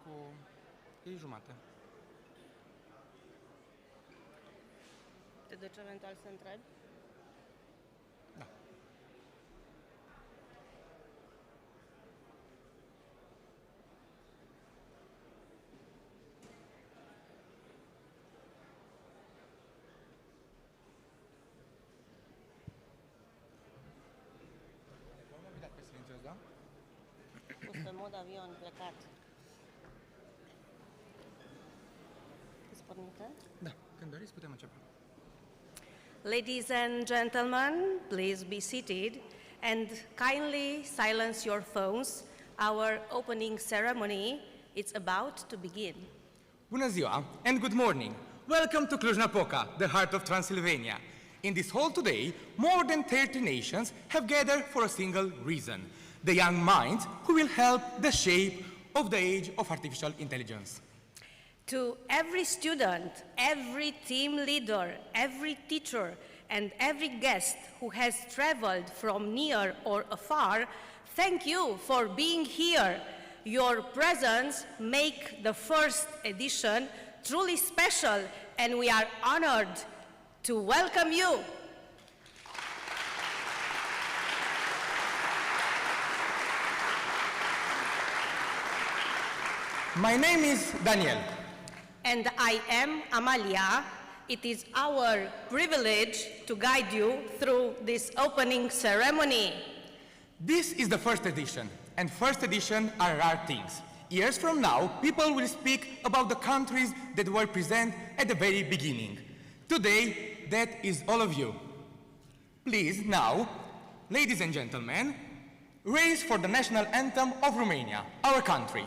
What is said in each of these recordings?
cu ei jumate. Te duci eventual să întrebi? Da. Da? Pus pe mod avion, plecat. Îți pornită? Da, când doriți putem începe. Ladies and gentlemen, please be seated and kindly silence your phones. Our opening ceremony is about to begin. Bună ziua and good morning. Welcome to Cluj-Napoca, the heart of Transylvania. In this hall today, more than 30 nations have gathered for a single reason: the young minds who will help the shape of the age of artificial intelligence. To every student, every team leader, every teacher, and every guest who has traveled from near or afar, thank you for being here. Your presence make the first edition truly special, and we are honored to welcome you. My name is Daniel. And I am Amalia. It is our privilege to guide you through this opening ceremony. This is the first edition, and first edition are rare things. Years from now, people will speak about the countries that were present at the very beginning. Today, that is all of you. Please, now, ladies and gentlemen, raise for the national anthem of Romania, our country.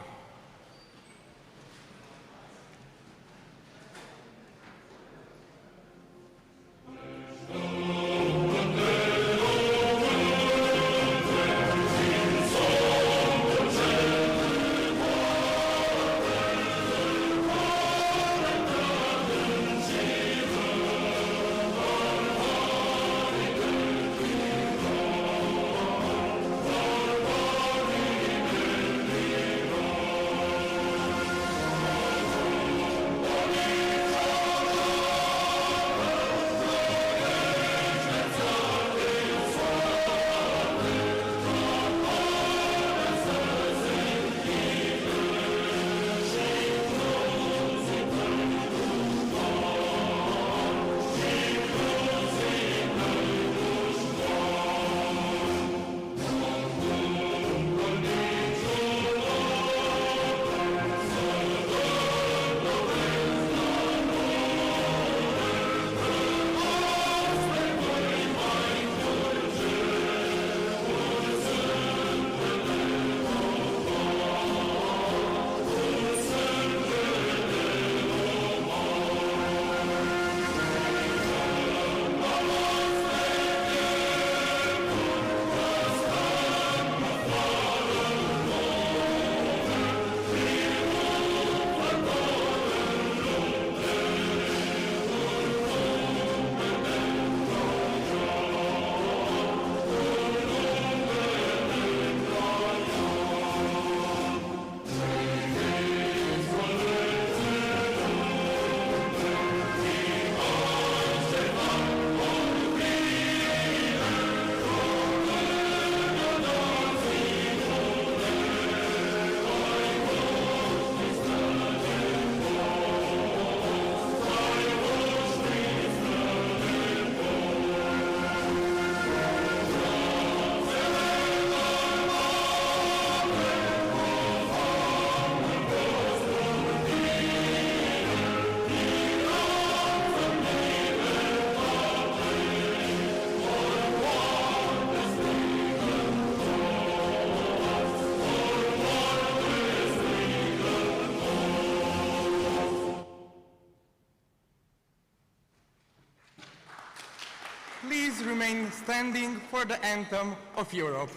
Please remain standing for the anthem of Europe.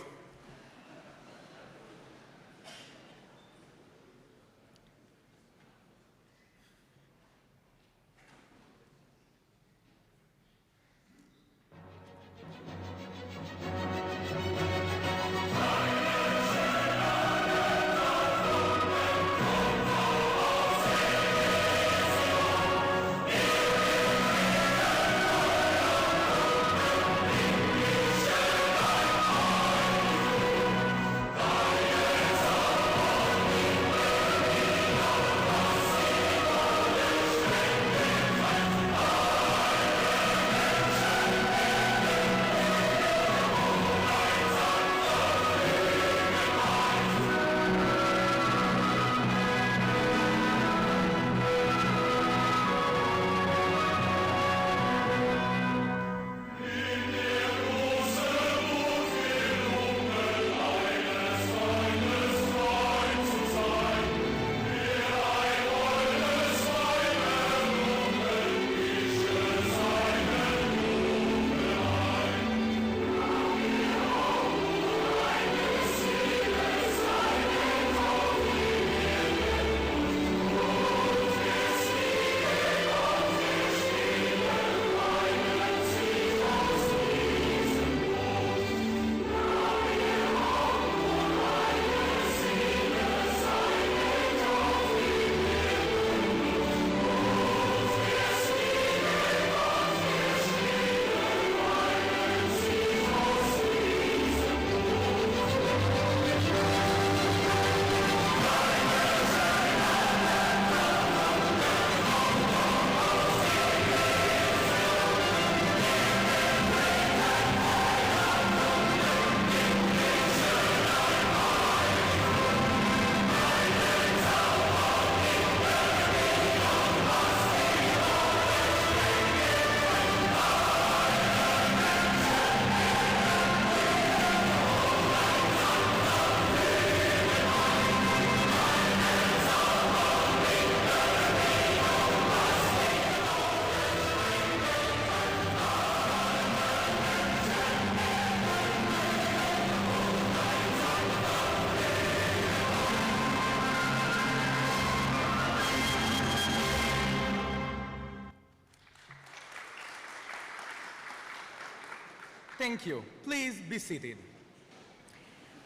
Thank you. Please be seated.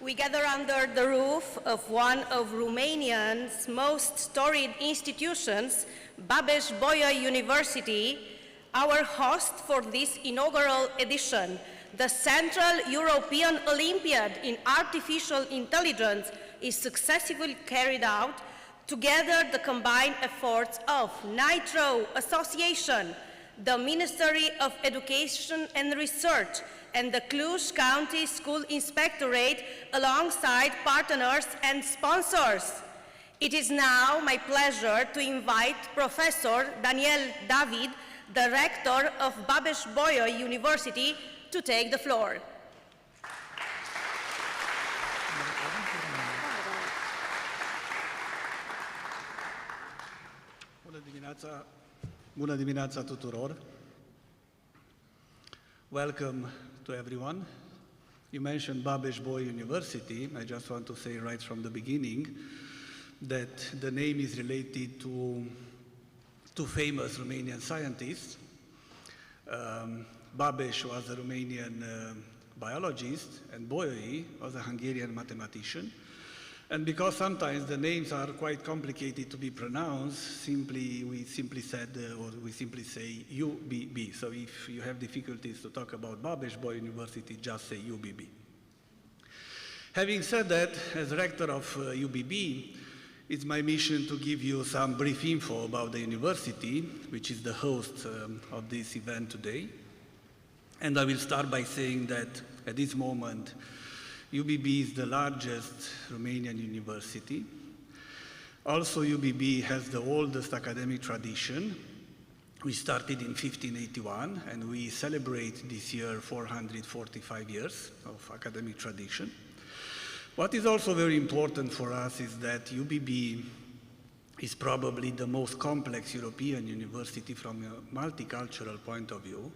We gather under the roof of one of Romania's most storied institutions, Babeș-Bolyai University. Our host for this inaugural edition, the Central-European Olympiad in Artificial Intelligence, is successfully carried out. Together, the combined efforts of NITRO Association, the Ministry of Education and Research, and the Cluj County School Inspectorate, alongside partners and sponsors. It is now my pleasure to invite Professor Daniel David, the rector of Babeș-Bolyai University, to take the floor. Bună dimineața tuturor. Welcome to everyone. You mentioned Babeș-Bolyai University. I just want to say right from the beginning that the name is related to two famous Romanian scientists. Babeș was a Romanian biologist, and Bolyai was a Hungarian mathematician. And because sometimes the names are quite complicated to be pronounced, we simply say UBB. So if you have difficulties to talk about Babeș-Bolyai University, just say UBB. Having said that, as rector of UBB, it's my mission to give you some brief info about the university, which is the host of this event today. And I will start by saying that at this moment, UBB is the largest Romanian university. Also, UBB has the oldest academic tradition. We started in 1581, and we celebrate this year 445 years of academic tradition. What is also very important for us is that UBB is probably the most complex European university from a multicultural point of view.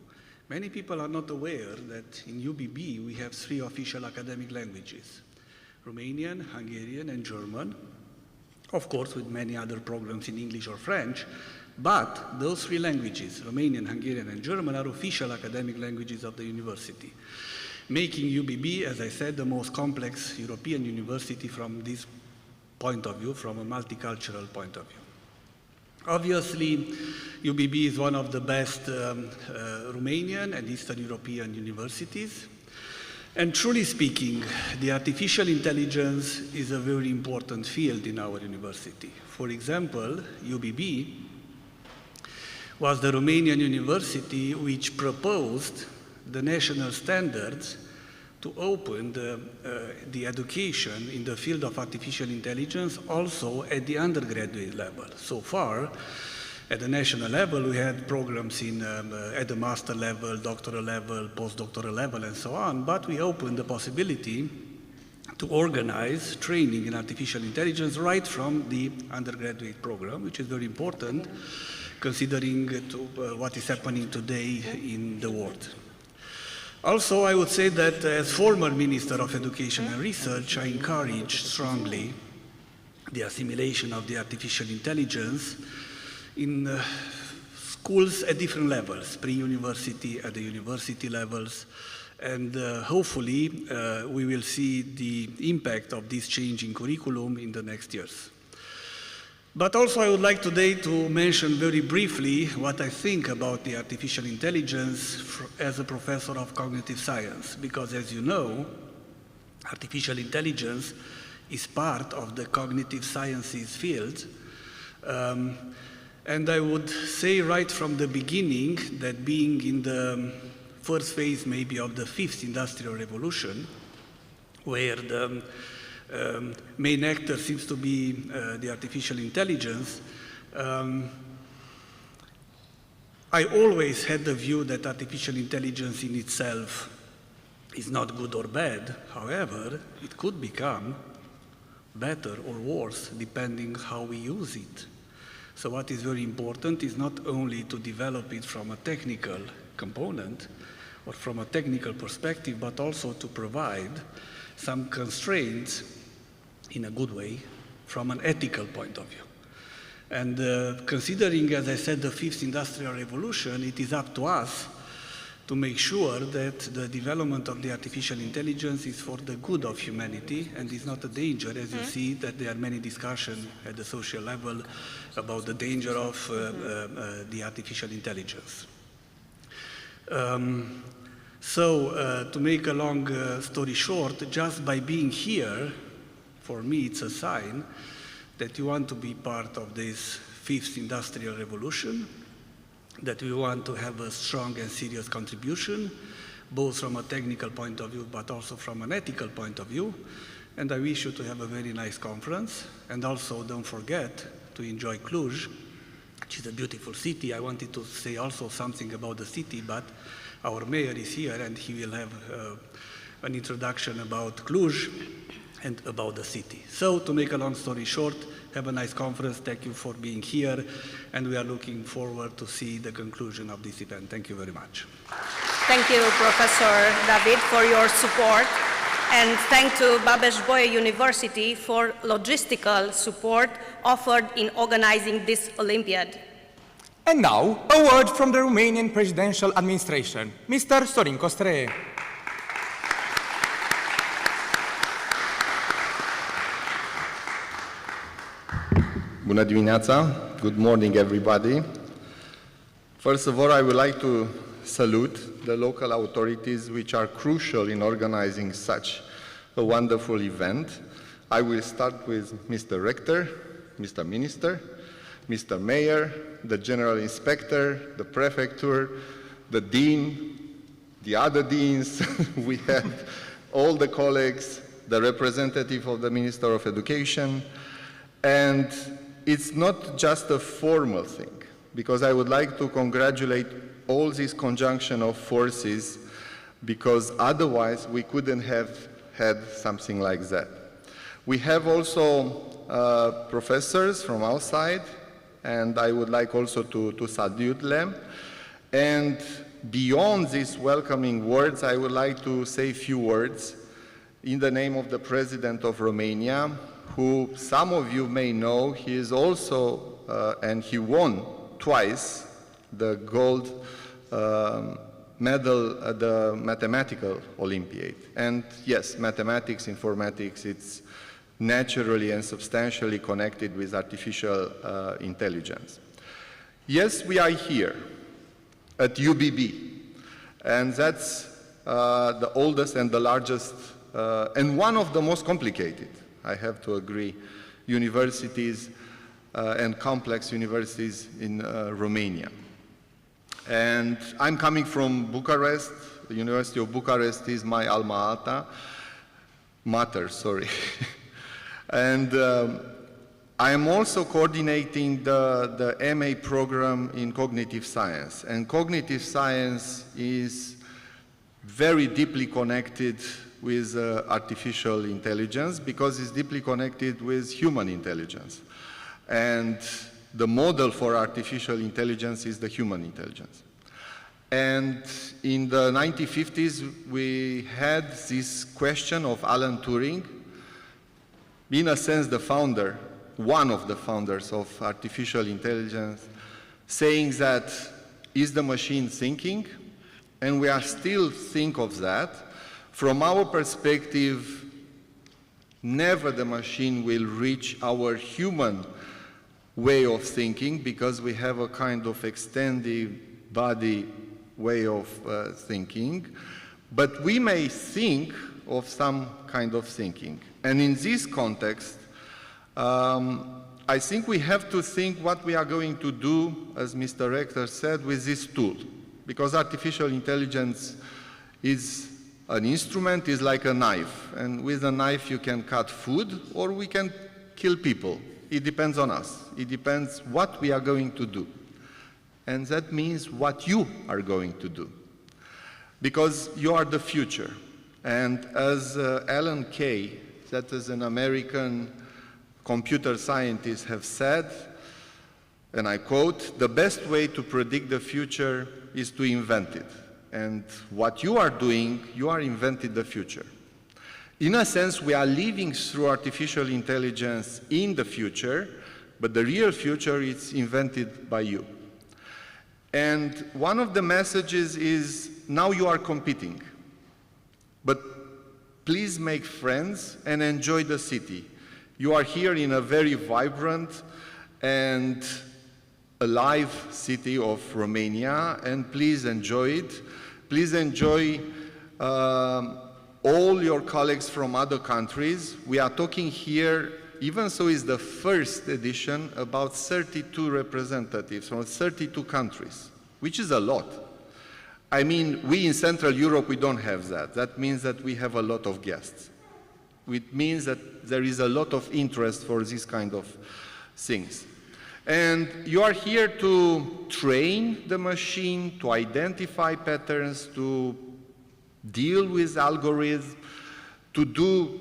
Many people are not aware that in UBB we have 3 official academic languages: Romanian, Hungarian, and German, of course with many other programs in English or French, but those 3 languages, Romanian, Hungarian, and German, are official academic languages of the university, making UBB, as I said, the most complex European university from this point of view, from a multicultural point of view. Obviously, UBB is one of the best Romanian and Eastern European universities. And truly speaking, the artificial intelligence is a very important field in our university. For example, UBB was the Romanian university which proposed the national standards to open the education in the field of artificial intelligence also at the undergraduate level. So far, at the national level, we had programs at the master level, doctoral level, postdoctoral level, and so on, but we opened the possibility to organize training in artificial intelligence right from the undergraduate program, which is very important considering what is happening today in the world. Also, I would say that as former Minister of Education and Research, I encourage strongly the assimilation of the artificial intelligence in schools at different levels, pre-university, at the university levels, and hopefully we will see the impact of this change in curriculum in the next years. But also I would like today to mention very briefly what I think about the artificial intelligence as a professor of cognitive science, because as you know, artificial intelligence is part of the cognitive sciences field. And I would say right from the beginning that being in the first phase maybe of the 5th industrial revolution, where the main actor seems to be the artificial intelligence, I always had the view that artificial intelligence in itself is not good or bad. However, it could become better or worse depending how we use it. So what is very important is not only to develop it from a technical component or from a technical perspective, but also to provide some constraints in a good way from an ethical point of view. And considering, as I said, the 5th industrial revolution, it is up to us to make sure that the development of the artificial intelligence is for the good of humanity and is not a danger, as you see that there are many discussions at the social level about the danger of the artificial intelligence. To make a long story short, just by being here, for me it's a sign that you want to be part of this fifth industrial revolution, that we want to have a strong and serious contribution, both from a technical point of view, but also from an ethical point of view. And I wish you to have a very nice conference. And also don't forget to enjoy Cluj, which is a beautiful city. I wanted to say also something about the city, but our mayor is here and he will have an introduction about Cluj and about the city. So to make a long story short, have a nice conference. Thank you for being here, and we are looking forward to see the conclusion of this event. Thank you very much. Thank you, Professor David, for your support, and thank to Babeș-Bolyai University for logistical support offered in organizing this Olympiad. And now, a word from the Romanian Presidential Administration, Mr. Sorin Costree. Bună dimineața. Good morning, everybody. First of all, I would like to salute the local authorities which are crucial in organizing such a wonderful event. I will start with Mr. Rector, Mr. Minister, Mr. Mayor, the General Inspector, the Prefecture, the Dean, the other deans. We have all the colleagues, the representative of the Minister of Education, and it's not just a formal thing, because I would like to congratulate all this conjunction of forces, because otherwise we couldn't have had something like that. We have also professors from outside, and I would like also to salute them. And beyond these welcoming words, I would like to say a few words in the name of the President of Romania, who some of you may know. He is also, and he won twice, the gold medal at the mathematical Olympiad. And yes, mathematics, informatics, it's naturally and substantially connected with artificial intelligence. Yes, we are here at UBB, and that's the oldest and the largest and one of the most complicated, I have to agree, universities and complex universities in Romania. And I'm coming from Bucharest. The University of Bucharest is my alma mater, sorry. And I am also coordinating the MA program in cognitive science. And cognitive science is very deeply connected with artificial intelligence, because it's deeply connected with human intelligence. And the model for artificial intelligence is the human intelligence. And in the 1950s, we had this question of Alan Turing, in a sense the founder, one of the founders of artificial intelligence, saying that, is the machine thinking? And we are still think of that. From our perspective, never the machine will reach our human way of thinking, because we have a kind of extended body way of thinking, but we may think of some kind of thinking. And in this context, I think we have to think what we are going to do, as Mr. Rector said, with this tool, because artificial intelligence is an instrument, is like a knife, and with a knife you can cut food or we can kill people. It depends on us. It depends what we are going to do. And that means what you are going to do. Because you are the future. And as Alan Kay, that is an American computer scientist, have said, and I quote, "The best way to predict the future is to invent it." And what you are doing, you are inventing the future. In a sense, we are living through artificial intelligence in the future, but the real future is invented by you. And one of the messages is now you are competing. But please make friends and enjoy the city. You are here in a very vibrant and alive city of Romania, and please enjoy it. Please enjoy all your colleagues from other countries. We are talking here, even so is the first edition, about 32 representatives from 32 countries, which is a lot. I mean, we in Central Europe, we don't have that. That means that we have a lot of guests. It means that there is a lot of interest for these kind of things. And you are here to train the machine, to identify patterns, to deal with algorithms, to do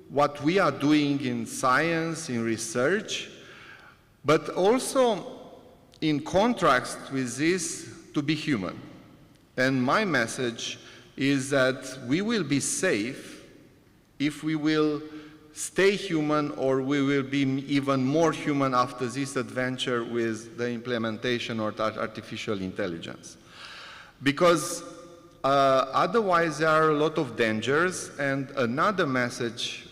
what we are doing in science, in research, but also in contrast with this, to be human. And my message is that we will be safe if we will stay human, or we will be even more human after this adventure with the implementation of artificial intelligence. Because otherwise there are a lot of dangers, and another message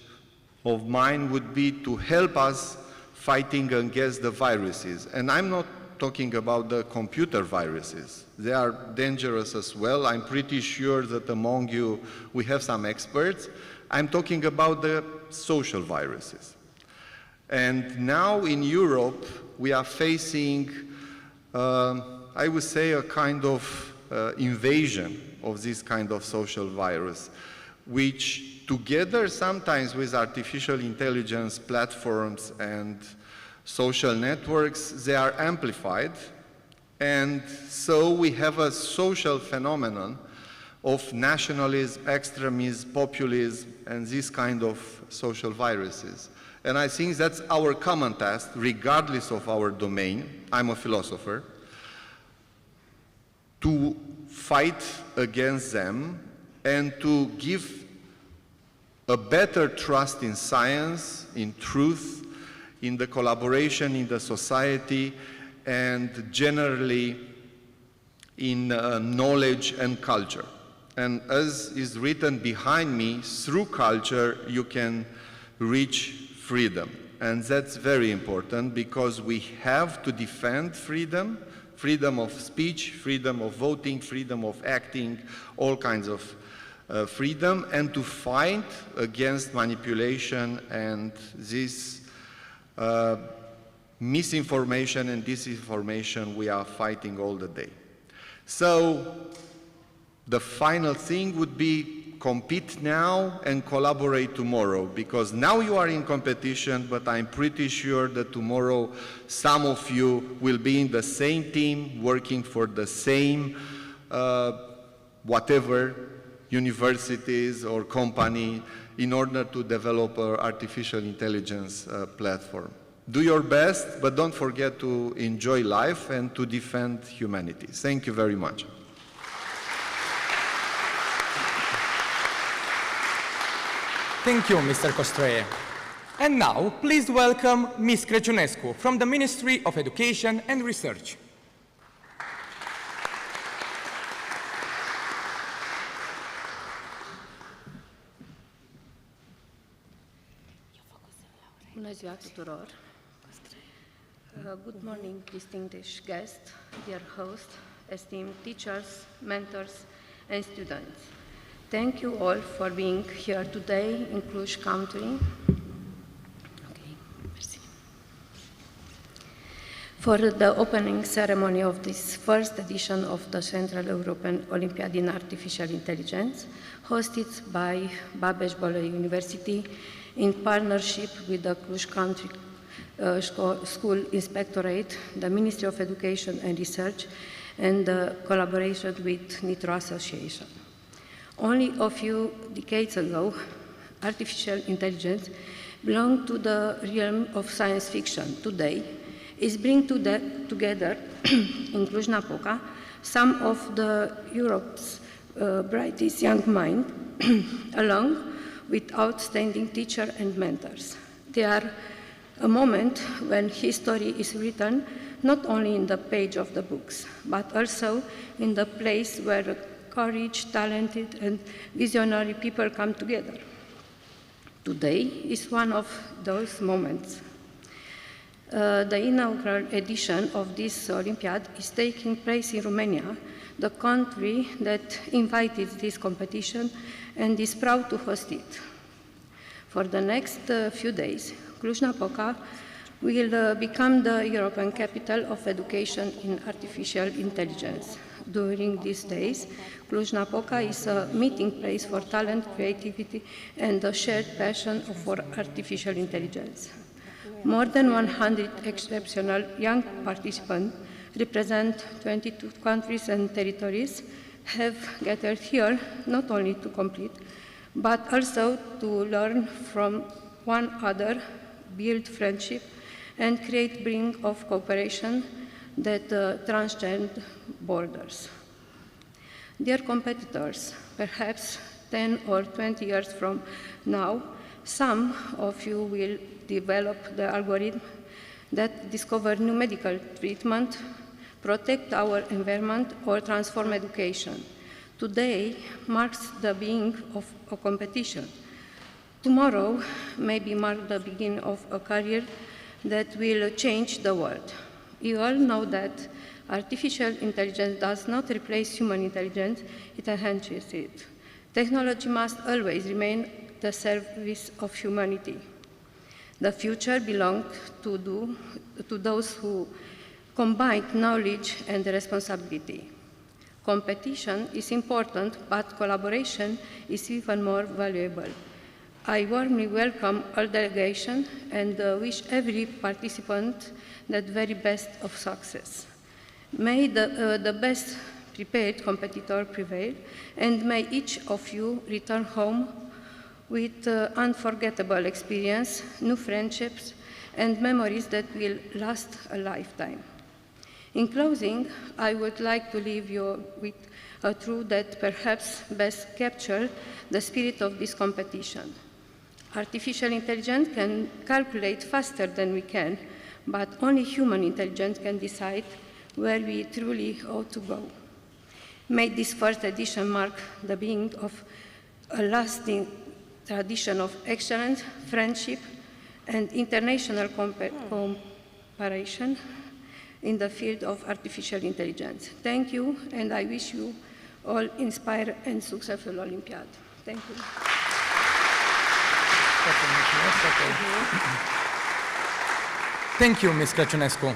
of mine would be to help us fighting against the viruses. And I'm not talking about the computer viruses. They are dangerous as well. I'm pretty sure that among you we have some experts. I'm talking about the social viruses. And now in Europe we are facing, I would say, a kind of invasion of this kind of social virus, which together sometimes with artificial intelligence platforms and social networks, they are amplified. And so we have a social phenomenon of nationalism, extremism, populism, and this kind of social viruses. And I think that's our common task, regardless of our domain. I'm a philosopher, to fight against them and to give a better trust in science, in truth, in the collaboration in the society, and generally in knowledge and culture. And as is written behind me, through culture you can reach freedom. And that's very important, because we have to defend freedom, freedom of speech, freedom of voting, freedom of acting, all kinds of freedom, and to fight against manipulation and this misinformation and disinformation we are fighting all the day. So the final thing would be compete now and collaborate tomorrow, because now you are in competition, but I'm pretty sure that tomorrow some of you will be in the same team, working for the same whatever universities or company in order to develop an artificial intelligence platform. Do your best, but don't forget to enjoy life and to defend humanity. Thank you very much. Thank you, Mr. Costroie. And now, please welcome Ms. Crăciunescu from the Ministry of Education and Research. Bună ziua tuturor. Good morning, distinguished guests, dear host, esteemed teachers, mentors, and students. Thank you all for being here today in Cluj country. Merci. For the opening ceremony of this first edition of the Central-European Olimpiadei in Artificial Intelligence, hosted by Babeș-Bolyai University in partnership with the Cluj Country School Inspectorate, the Ministry of Education and Research, and the collaboration with NITRO Association. Only a few decades ago, artificial intelligence belonged to the realm of science fiction. Today, it's bringing together in Cluj-Napoca some of Europe's brightest young minds, along with outstanding teachers and mentors. They are a moment when history is written not only in the page of the books, but also in the place where courage, talented, and visionary people come together. Today is one of those moments. The inaugural edition of this Olympiad is taking place in Romania, the country that invited this competition and is proud to host it. For the next few days, Cluj-Napoca will become the European capital of education in artificial intelligence. During these days, Cluj-Napoca is a meeting place for talent, creativity, and a shared passion for artificial intelligence. More than 100 exceptional young participants represent 22 countries and territories have gathered here not only to complete, but also to learn from one another, build friendship, and create bridge of cooperation that transcend borders. Dear competitors, perhaps 10 or 20 years from now, some of you will develop the algorithm that discover new medical treatment, protect our environment, or transform education. Today marks the beginning of a competition. Tomorrow maybe mark the beginning of a career that will change the world. You all know that artificial intelligence does not replace human intelligence, it enhances it. Technology must always remain the service of humanity. The future belongs to those who combine knowledge and responsibility. Competition is important, but collaboration is even more valuable. I warmly welcome all delegations and wish every participant the very best of success. May the best prepared competitor prevail, and may each of you return home with unforgettable experience, new friendships, and memories that will last a lifetime. In closing, I would like to leave you with a truth that perhaps best captures the spirit of this competition. Artificial intelligence can calculate faster than we can, but only human intelligence can decide where we truly ought to go. May this first edition mark the beginning of a lasting tradition of excellence, friendship, and international cooperation in the field of artificial intelligence. Thank you, and I wish you all inspired and successful Olympiad. Thank you. Thank you, Ms. Crăciunescu.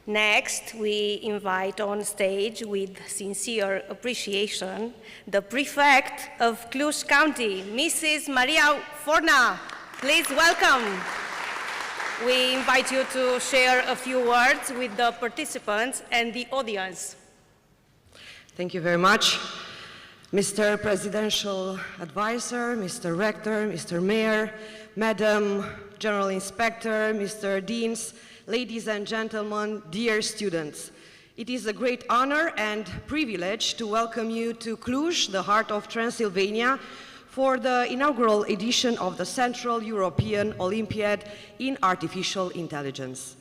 Next, we invite on stage with sincere appreciation the prefect of Cluj County, Mrs. Maria Forna. Please welcome. We invite you to share a few words with the participants and the audience. Thank you very much. Mr. Presidential Advisor, Mr. Rector, Mr. Mayor, Madam General Inspector, Mr. Deans, ladies and gentlemen, dear students. It is a great honor and privilege to welcome you to Cluj, the heart of Transylvania, for the inaugural edition of the Central-European Olympiad in Artificial Intelligence.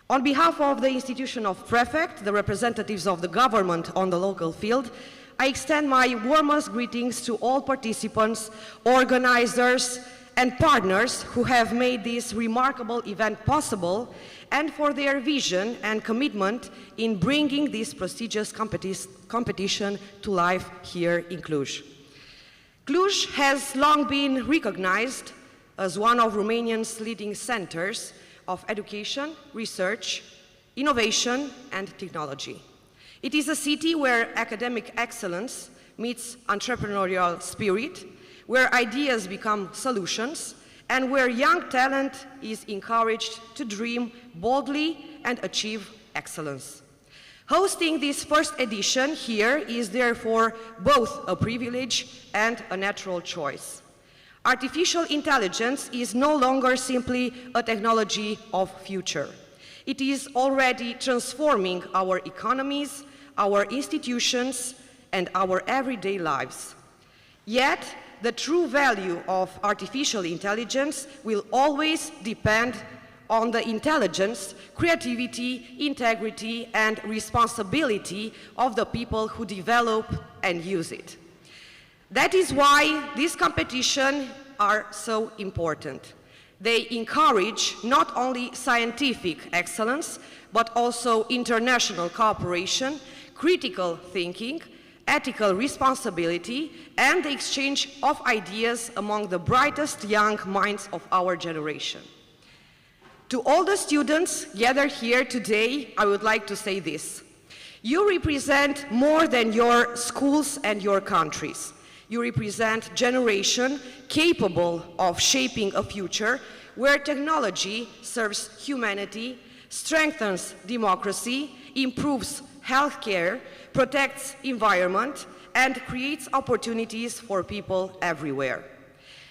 On behalf of the institution of Prefect, the representatives of the government on the local field, I extend my warmest greetings to all participants, organizers, and partners who have made this remarkable event possible, and for their vision and commitment in bringing this prestigious competition to life here in Cluj. Cluj has long been recognized as one of Romania's leading centers of education, research, innovation, and technology. It is a city where academic excellence meets entrepreneurial spirit, where ideas become solutions, and where young talent is encouraged to dream boldly and achieve excellence. Hosting this first edition here is therefore both a privilege and a natural choice. Artificial intelligence is no longer simply a technology of future. It is already transforming our economies, our institutions, and our everyday lives. Yet, the true value of artificial intelligence will always depend on the intelligence, creativity, integrity, and responsibility of the people who develop and use it. That is why these competitions are so important. They encourage not only scientific excellence, but also international cooperation, critical thinking, ethical responsibility, and the exchange of ideas among the brightest young minds of our generation. To all the students gathered here today, I would like to say this. You represent more than your schools and your countries. You represent a generation capable of shaping a future where technology serves humanity, strengthens democracy, improves healthcare, protects environment, and creates opportunities for people everywhere.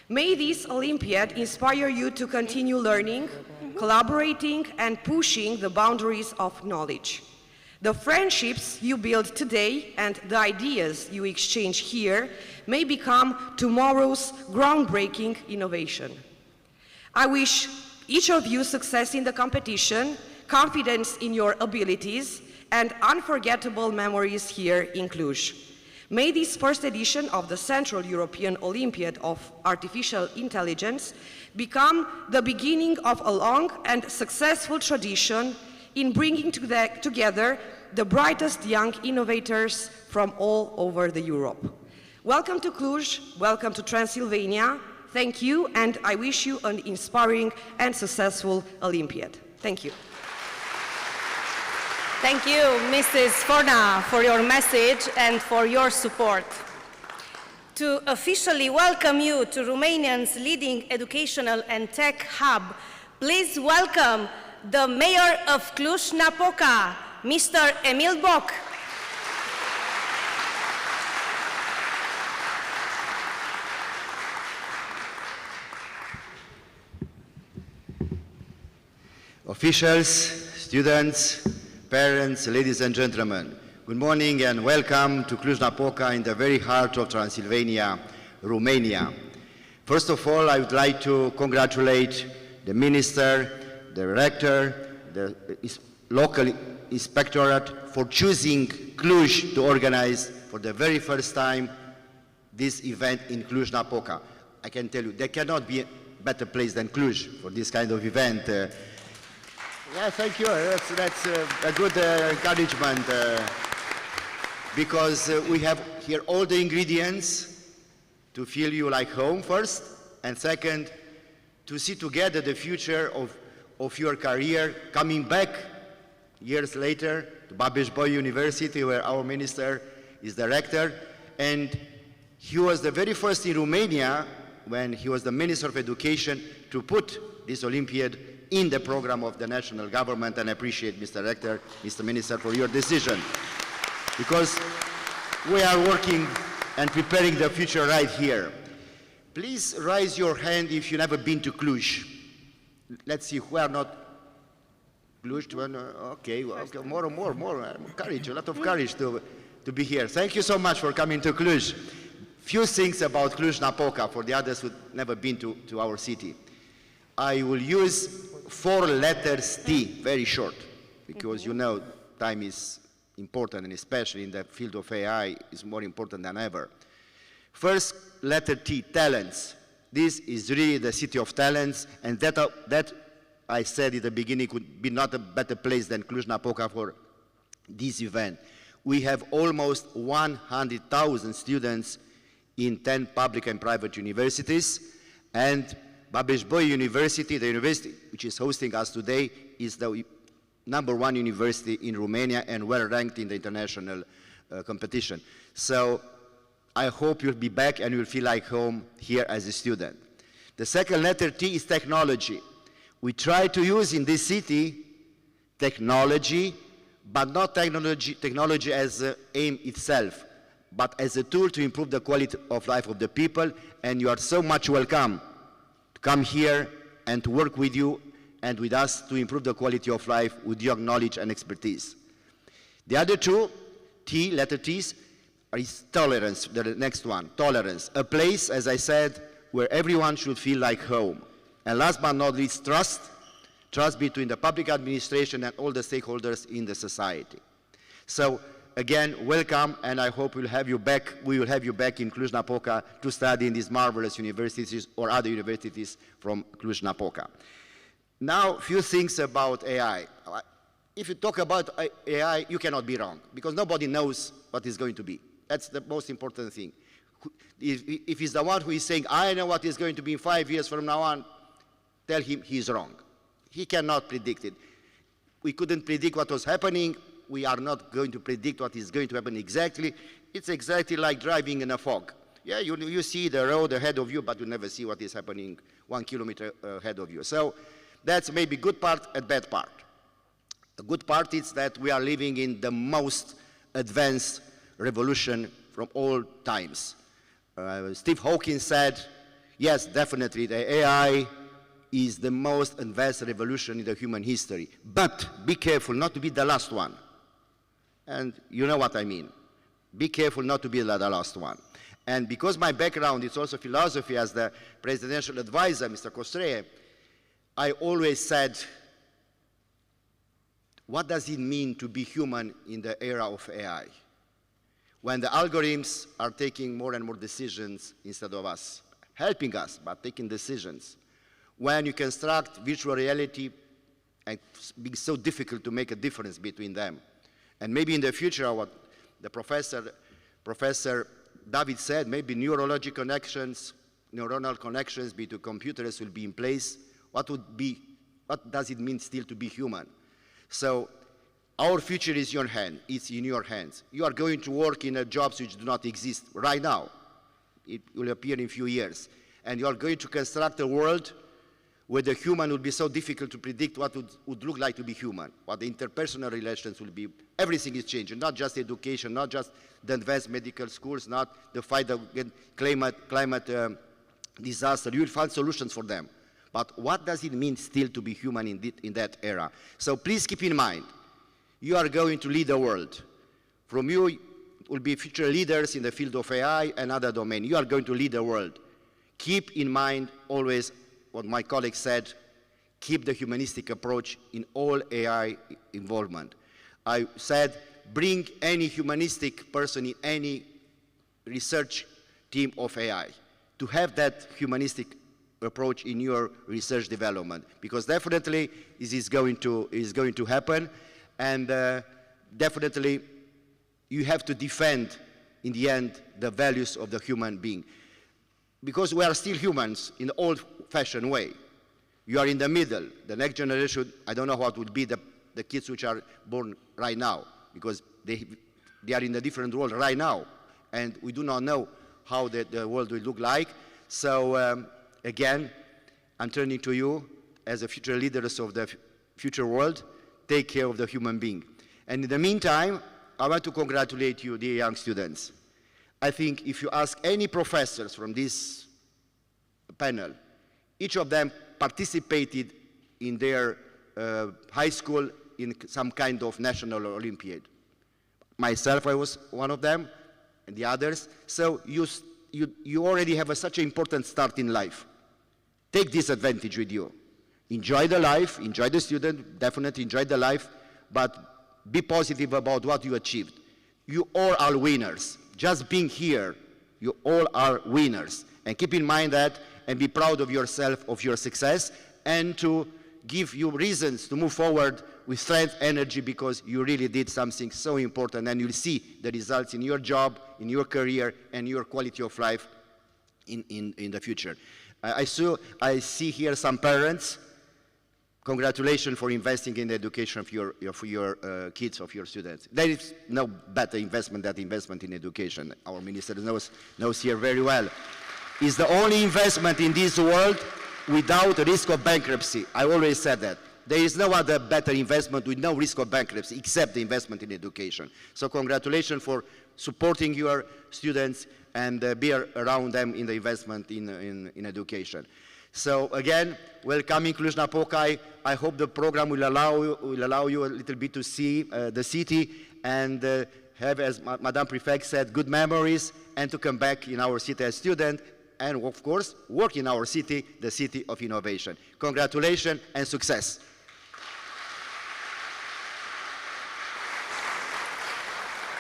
May this Olympiad inspire you to continue learning, collaborating, and pushing the boundaries of knowledge. The friendships you build today and the ideas you exchange here may become tomorrow's groundbreaking innovation. I wish each of you success in the competition, confidence in your abilities, and unforgettable memories here in Cluj. May this first edition of the Central European Olympiad of Artificial Intelligence become the beginning of a long and successful tradition in bringing together the brightest young innovators from all over Europe. Welcome to Cluj, welcome to Transylvania. Thank you, and I wish you an inspiring and successful Olympiad. Thank you. Thank you, Mrs. Forna, for your message and for your support. To officially welcome you to Romania's leading educational and tech hub, please welcome the Mayor of Cluj-Napoca, Mr. Emil Boc. Officials, students, parents, ladies and gentlemen, good morning and welcome to Cluj-Napoca in the very heart of Transylvania, Romania. First of all, I would like to congratulate the Minister, the Rector, the local inspectorate for choosing Cluj to organize for the very first time this event in Cluj-Napoca. I can tell you, there cannot be a better place than Cluj for this kind of event. Yeah, thank you. That's a good encouragement because we have here all the ingredients to feel you like home first, and second, to see together the future of your career, coming back years later to Babeș-Bolyai University, where our minister is the rector, and he was the very first in Romania, when he was the Minister of Education, to put this Olympiad in the program of the national government, and I appreciate, Mr. Rector, Mr. Minister, for your decision. Because we are working and preparing the future right here. Please raise your hand if you've never been to Cluj. Let's see who are not Cluj. Okay, more courage, a lot of courage to be here. Thank you so much for coming to Cluj. Few things about Cluj-Napoca for the others who've never been to our city. I will use 4 letters T, very short, because you know time is important, and especially in the field of AI, is more important than ever. First letter T, talents. This is really the city of talents, and that I said at the beginning could be not a better place than Cluj-Napoca for this event. We have almost 100,000 students in 10 public and private universities, and Babeș-Bolyai University, the university which is hosting us today, is the #1 university in Romania and well ranked in the international competition. So I hope you'll be back and you'll feel like home here as a student. The second letter T is technology. We try to use in this city technology, but not technology as an aim itself, but as a tool to improve the quality of life of the people, and you are so much welcome to come here and to work with you and with us to improve the quality of life with your knowledge and expertise. The other two letter T's, is tolerance, the next one, tolerance. A place, as I said, where everyone should feel like home. And last but not least, trust, trust between the public administration and all the stakeholders in the society. So again, welcome, and I hope we will have you back in Cluj-Napoca to study in these marvelous universities or other universities from Cluj-Napoca. Now, a few things about AI. If you talk about AI, you cannot be wrong, because nobody knows what it's going to be. That's the most important thing. If he's the one who is saying, I know what is going to be in 5 years from now on, tell him he's wrong. He cannot predict it. We couldn't predict what was happening. We are not going to predict what is going to happen exactly. It's exactly like driving in a fog. Yeah, you see the road ahead of you, but you never see what is happening 1 kilometer ahead of you. So that's maybe good part and bad part. The good part is that we are living in the most advanced revolution from all times. Steve Hawking said, yes, definitely, the AI is the most advanced revolution in the human history. But be careful not to be the last one. And you know what I mean. Be careful not to be the last one. And because my background is also philosophy as the presidential advisor, Mr. Costre, I always said, what does it mean to be human in the era of AI? When the algorithms are taking more and more decisions instead of us, helping us, but taking decisions. When you construct virtual reality and it's being so difficult to make a difference between them. And maybe in the future, what the Professor David said, maybe neuronal connections between computers will be in place. What does it mean still to be human? So our future is in your hand. It's in your hands. You are going to work in jobs which do not exist right now. It will appear in a few years. And you are going to construct a world where the human will be so difficult to predict what would look like to be human, what the interpersonal relations will be. Everything is changing, not just education, not just the advanced medical schools, not the fight against climate disaster. You will find solutions for them. But what does it mean still to be human in that era? So please keep in mind, you are going to lead the world. From you will be future leaders in the field of AI and other domains. You are going to lead the world. Keep in mind always what my colleague said, keep the humanistic approach in all AI involvement. I said, bring any humanistic person in any research team of AI to have that humanistic approach in your research development, because definitely this is going to happen, and definitely you have to defend in the end the values of the human being, because we are still humans in the old-fashioned way. You are in the middle. The next generation, I don't know what would be the kids which are born right now, because they are in a different world right now, and we do not know how the world will look like. So again, I'm turning to you as the future leaders of the future world. Take care of the human being. And in the meantime, I want to congratulate you, dear young students. I think if you ask any professors from this panel, each of them participated in their high school in some kind of national Olympiad. Myself, I was one of them, and the others. So you already have such an important start in life. Take this advantage with you. Enjoy the life, enjoy the student, definitely enjoy the life, but be positive about what you achieved. You all are winners. Just being here, you all are winners. And keep in mind that, and be proud of yourself, of your success, and to give you reasons to move forward with strength, energy, because you really did something so important, and you'll see the results in your job, in your career, and your quality of life in the future. I see here some parents. Congratulations for investing in the education of your kids, of your students. There is no better investment than investment in education. Our minister knows here very well. It's the only investment in this world without risk of bankruptcy. I always said that. There is no other better investment with no risk of bankruptcy except the investment in education. So congratulations for supporting your students and be around them in the investment in education. So again, welcome in Cluj-Napoca. I hope the program will allow you a little bit to see the city and have, as Madame Prefect said, good memories, and to come back in our city as student, and of course, work in our city, the city of innovation. Congratulations and success.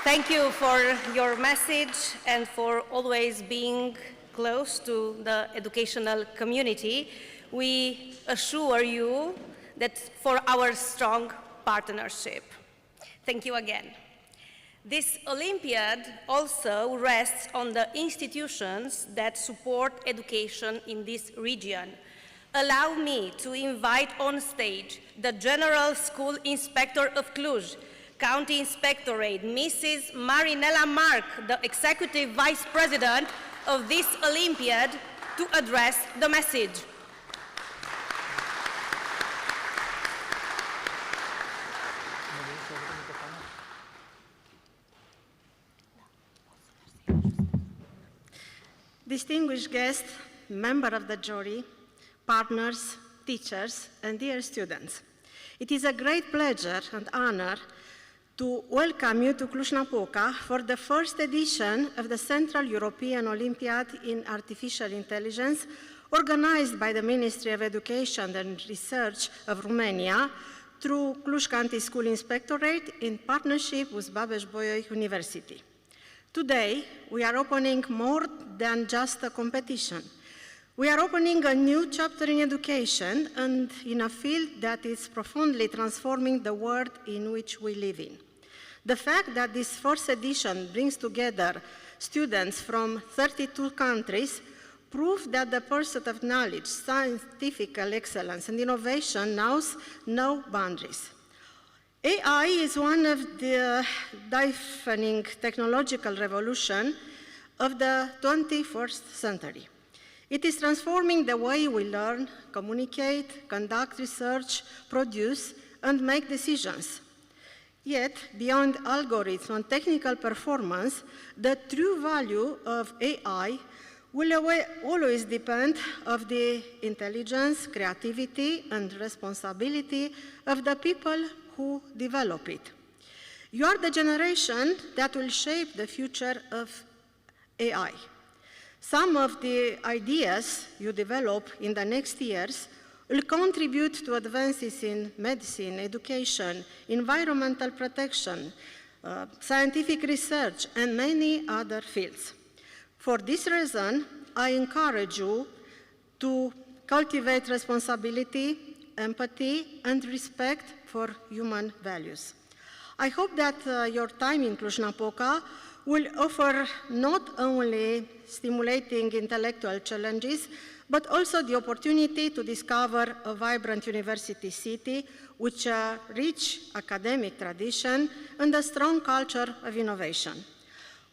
Thank you for your message and for always being close to the educational community. We assure you that for our strong partnership. Thank you again. This Olympiad also rests on the institutions that support education in this region. Allow me to invite on stage the General School Inspector of Cluj, County Inspectorate, Mrs. Marinella Mark, the Executive Vice President of this Olympiad, to address the message. Distinguished guests, members of the jury, partners, teachers, and dear students, it is a great pleasure and honor to welcome you to Cluj-Napoca for the first edition of the Central-European Olympiad in Artificial Intelligence, organized by the Ministry of Education and Research of Romania through Cluj County School Inspectorate in partnership with Babeș-Bolyai University. Today, we are opening more than just a competition. We are opening a new chapter in education and in a field that is profoundly transforming the world in which we live in. The fact that this first edition brings together students from 32 countries proves that the pursuit of knowledge, scientific excellence, and innovation knows no boundaries. AI is one of the defining technological revolution of the 21st century. It is transforming the way we learn, communicate, conduct research, produce, and make decisions. Yet, beyond algorithms and technical performance, the true value of AI will always depend on the intelligence, creativity, and responsibility of the people who develop it. You are the generation that will shape the future of AI. Some of the ideas you develop in the next years will contribute to advances in medicine, education, environmental protection, scientific research, and many other fields. For this reason, I encourage you to cultivate responsibility, empathy, and respect for human values. I hope that your time in Cluj-Napoca will offer not only stimulating intellectual challenges, but also the opportunity to discover a vibrant university city with a rich academic tradition and a strong culture of innovation.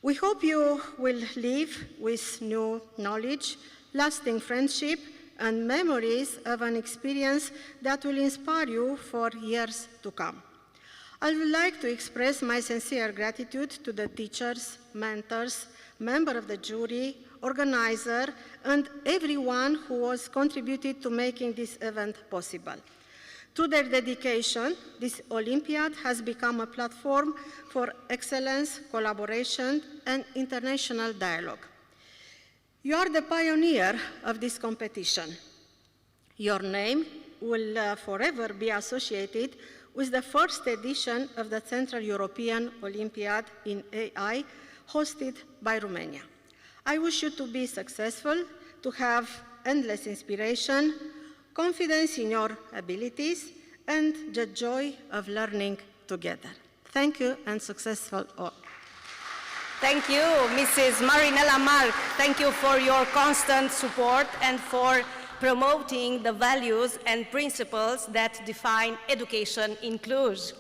We hope you will leave with new knowledge, lasting friendship, and memories of an experience that will inspire you for years to come. I would like to express my sincere gratitude to the teachers, mentors, members of the jury, organizer, and everyone who has contributed to making this event possible. Through their dedication, this Olympiad has become a platform for excellence, collaboration, and international dialogue. You are the pioneer of this competition. Your name will forever be associated with the first edition of the Central-European Olympiad in AI, hosted by Romania. I wish you to be successful, to have endless inspiration, confidence in your abilities, and the joy of learning together. Thank you, and successful all. Thank you, Mrs. Marinella Mark. Thank you for your constant support and for promoting the values and principles that define education in Cluj.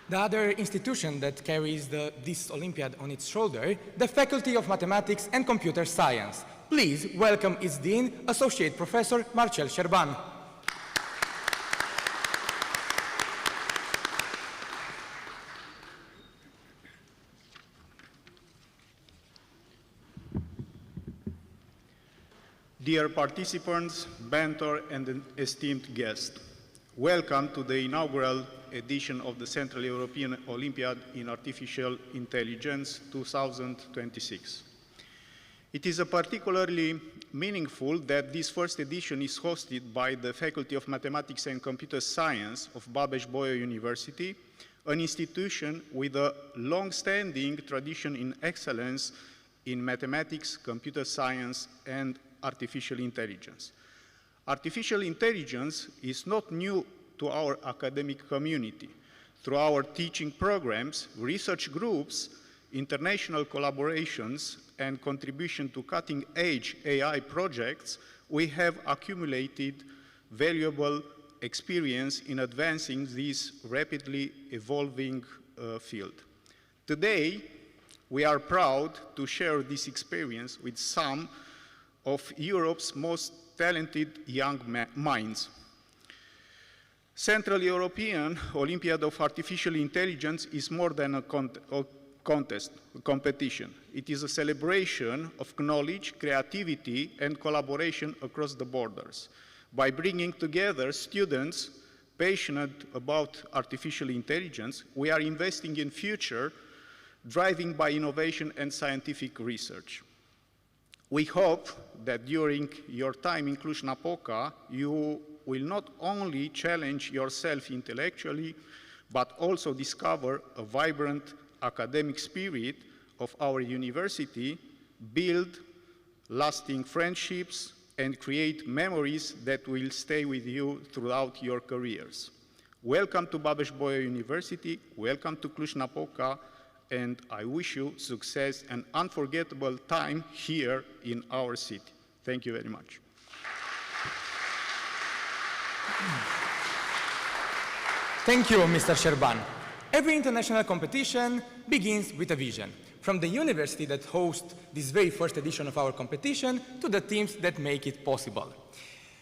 The other institution that carries this Olympiad on its shoulder, the Faculty of Mathematics and Computer Science. Please welcome its Dean, Associate Professor Marcel Șerban. Dear participants, mentor, and esteemed guests, welcome to the inaugural edition of the Central European Olympiad in Artificial Intelligence 2026. It is particularly meaningful that this first edition is hosted by the Faculty of Mathematics and Computer Science of Babeș-Bolyai University, an institution with a long-standing tradition in excellence in mathematics, computer science, and artificial intelligence. Artificial intelligence is not new to our academic community. Through our teaching programs, research groups, international collaborations, and contribution to cutting-edge AI projects, we have accumulated valuable experience in advancing this rapidly evolving field. Today, we are proud to share this experience with some of Europe's most talented young minds. Central-European Olympiad of Artificial Intelligence is more than a competition. It is a celebration of knowledge, creativity, and collaboration across the borders. By bringing together students passionate about artificial intelligence, we are investing in future, driving by innovation and scientific research. We hope that during your time in Cluj-Napoca, you will not only challenge yourself intellectually, but also discover a vibrant academic spirit of our university, build lasting friendships, and create memories that will stay with you throughout your careers. Welcome to Babeș-Bolyai University, welcome to Cluj-Napoca, and I wish you success and unforgettable time here in our city. Thank you very much. Thank you, Mr. Șerban. Every international competition begins with a vision. From the university that hosts this very first edition of our competition to the teams that make it possible.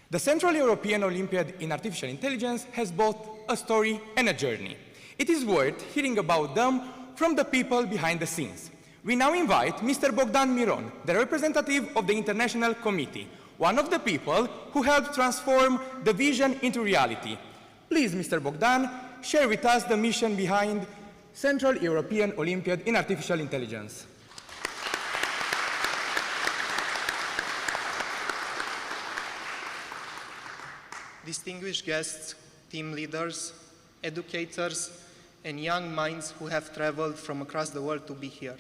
The Central-European Olympiad in Artificial Intelligence has both a story and a journey. It is worth hearing about them from the people behind the scenes. We now invite Mr. Bogdan Miron, the representative of the International Committee, one of the people who helped transform the vision into reality. Please, Mr. Bogdan, share with us the mission behind Central European Olympiad in Artificial Intelligence. Distinguished guests, team leaders, educators, and young minds who have traveled from across the world to be here.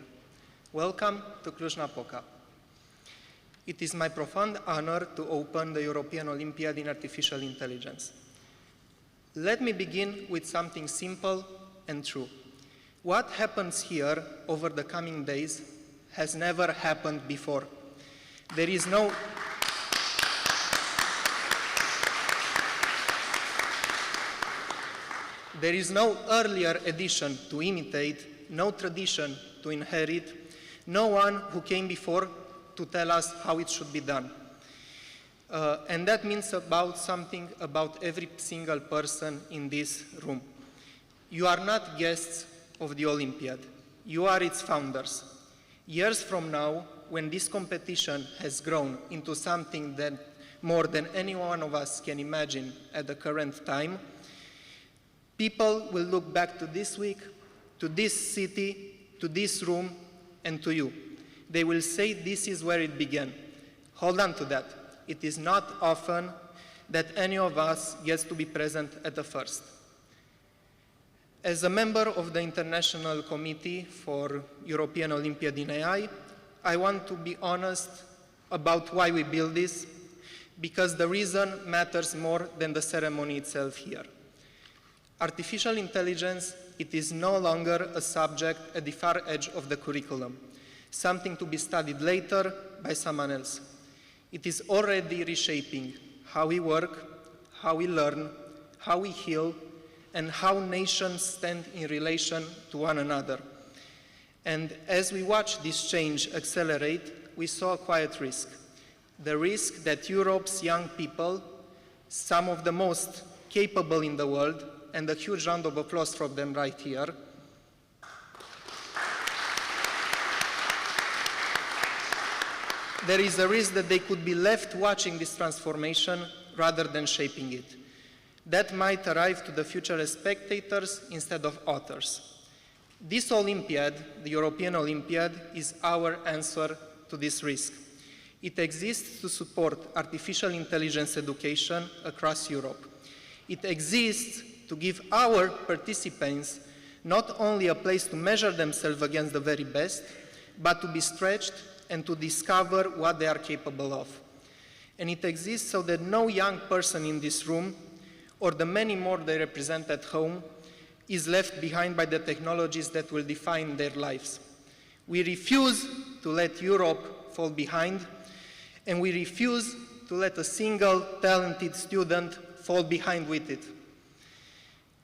Welcome to Cluj-Napoca. It is my profound honor to open the European Olympiad in Artificial Intelligence. Let me begin with something simple and true. What happens here over the coming days has never happened before. There is no earlier edition to imitate, no tradition to inherit, no one who came before to tell us how it should be done. And that means something about every single person in this room. You are not guests of the Olympiad. You are its founders. Years from now, when this competition has grown into something that more than any one of us can imagine at the current time, people will look back to this week, to this city, to this room, and to you. They will say this is where it began. Hold on to that. It is not often that any of us gets to be present at the first. As a member of the International Committee for European Olympiad in AI, I want to be honest about why we build this, because the reason matters more than the ceremony itself here. Artificial intelligence, it is no longer a subject at the far edge of the curriculum, something to be studied later by someone else. It is already reshaping how we work, how we learn, how we heal, and how nations stand in relation to one another. And as we watch this change accelerate, we saw a quiet risk. The risk that Europe's young people, some of the most capable in the world, and a huge round of applause from them right here, there is a risk that they could be left watching this transformation rather than shaping it. That might arrive to the future as spectators instead of authors. This Olympiad, the European Olympiad, is our answer to to this risk. It exists to support artificial intelligence education across Europe. It exists to give our participants not only a place to measure themselves against the very best, but to be stretched and to discover what they are capable of. And it exists so that no young person in this room, or the many more they represent at home, is left behind by the technologies that will define their lives. We refuse to let Europe fall behind, and we refuse to let a single talented student fall behind with it.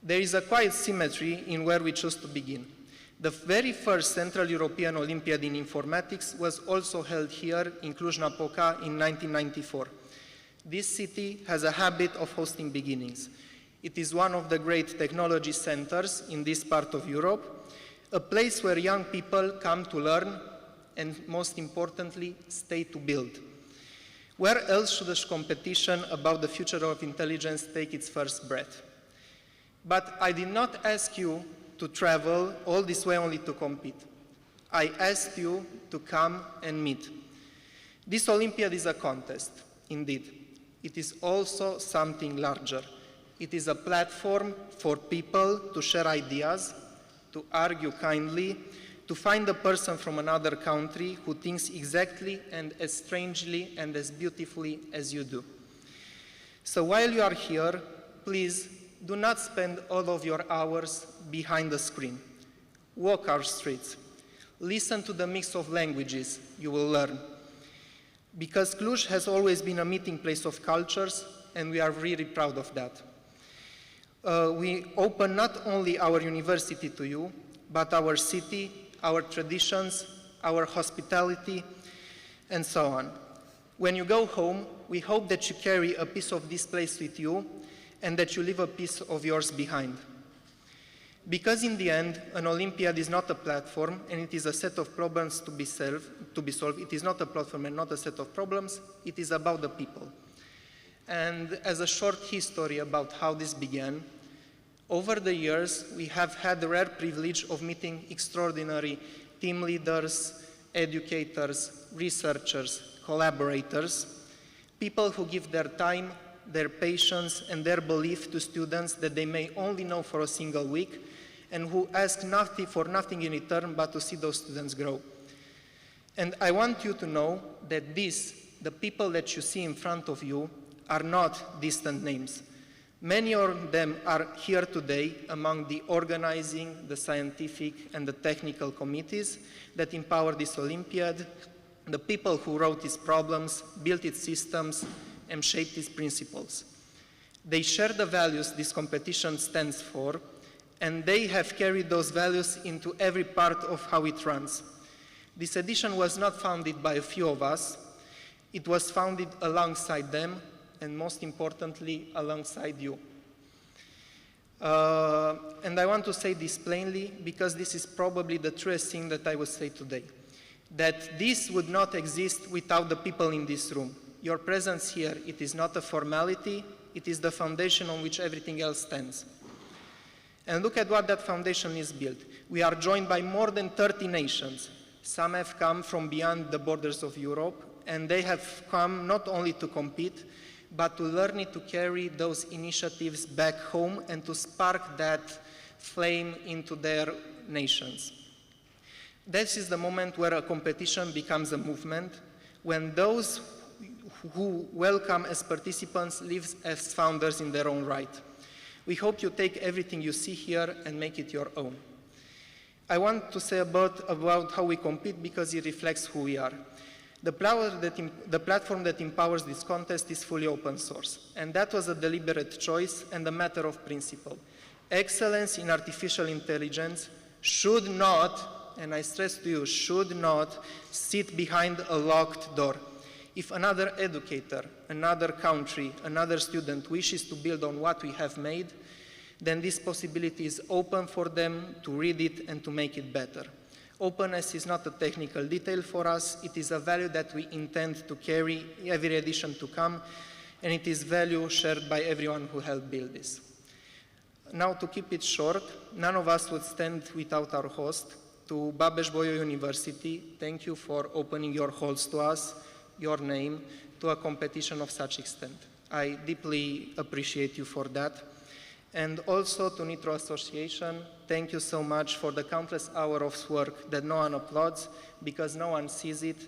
There is a quiet symmetry in where we choose to begin. The very first Central European Olympiad in informatics was also held here in Cluj-Napoca in 1994. This city has a habit of hosting beginnings. It is one of the great technology centers in this part of Europe, a place where young people come to learn and, most importantly, stay to build. Where else should a competition about the future of intelligence take its first breath? But I did not ask you to travel all this way only to compete. I asked you to come and meet. This Olympiad is a contest, indeed. It is also something larger. It is a platform for people to share ideas, to argue kindly, to find a person from another country who thinks exactly and as strangely and as beautifully as you do. So while you are here, please do not spend all of your hours behind the screen. Walk our streets. Listen to the mix of languages you will learn. Because Cluj has always been a meeting place of cultures, and we are really proud of that. We open not only our university to you, but our city, our traditions, our hospitality, and so on. When you go home, we hope that you carry a piece of this place with you and that you leave a piece of yours behind. Because in the end, an Olympiad is not a platform and it is a set of problems to be solved. It is not a platform and not a set of problems. It is about the people. And as a short history about how this began, over the years, we have had the rare privilege of meeting extraordinary team leaders, educators, researchers, collaborators, people who give their time, their patience, and their belief to students that they may only know for a single week, and who ask for nothing in return but to see those students grow. And I want you to know that the people that you see in front of you, are not distant names. Many of them are here today among the organizing, the scientific, and the technical committees that empower this Olympiad, the people who wrote its problems, built its systems, and shaped its principles. They share the values this competition stands for, and they have carried those values into every part of how it runs. This edition was not founded by a few of us. It was founded alongside them, and most importantly, alongside you. And I want to say this plainly, because this is probably the truest thing that I will say today, that this would not exist without the people in this room. Your presence here, it is not a formality, it is the foundation on which everything else stands. And look at what that foundation is built. We are joined by more than 30 nations. Some have come from beyond the borders of Europe, and they have come not only to compete, but to learn to carry those initiatives back home and to spark that flame into their nations. This is the moment where a competition becomes a movement, when those who welcome as participants live as founders in their own right. We hope you take everything you see here and make it your own. I want to say about how we compete because it reflects who we are. The platform that empowers this contest is fully open source, and that was a deliberate choice and a matter of principle. Excellence in artificial intelligence should not, and I stress to you, should not sit behind a locked door. If another educator, another country, another student wishes to build on what we have made, then this possibility is open for them to read it and to make it better. Openness is not a technical detail for us, it is a value that we intend to carry every edition to come, and it is value shared by everyone who helped build this. Now, to keep it short, none of us would stand without our host. To Babeș-Bolyai University, thank you for opening your halls to us, your name, to a competition of such extent. I deeply appreciate you for that. And also to Nitro Association, thank you so much for the countless hours of work that no one applauds because no one sees it,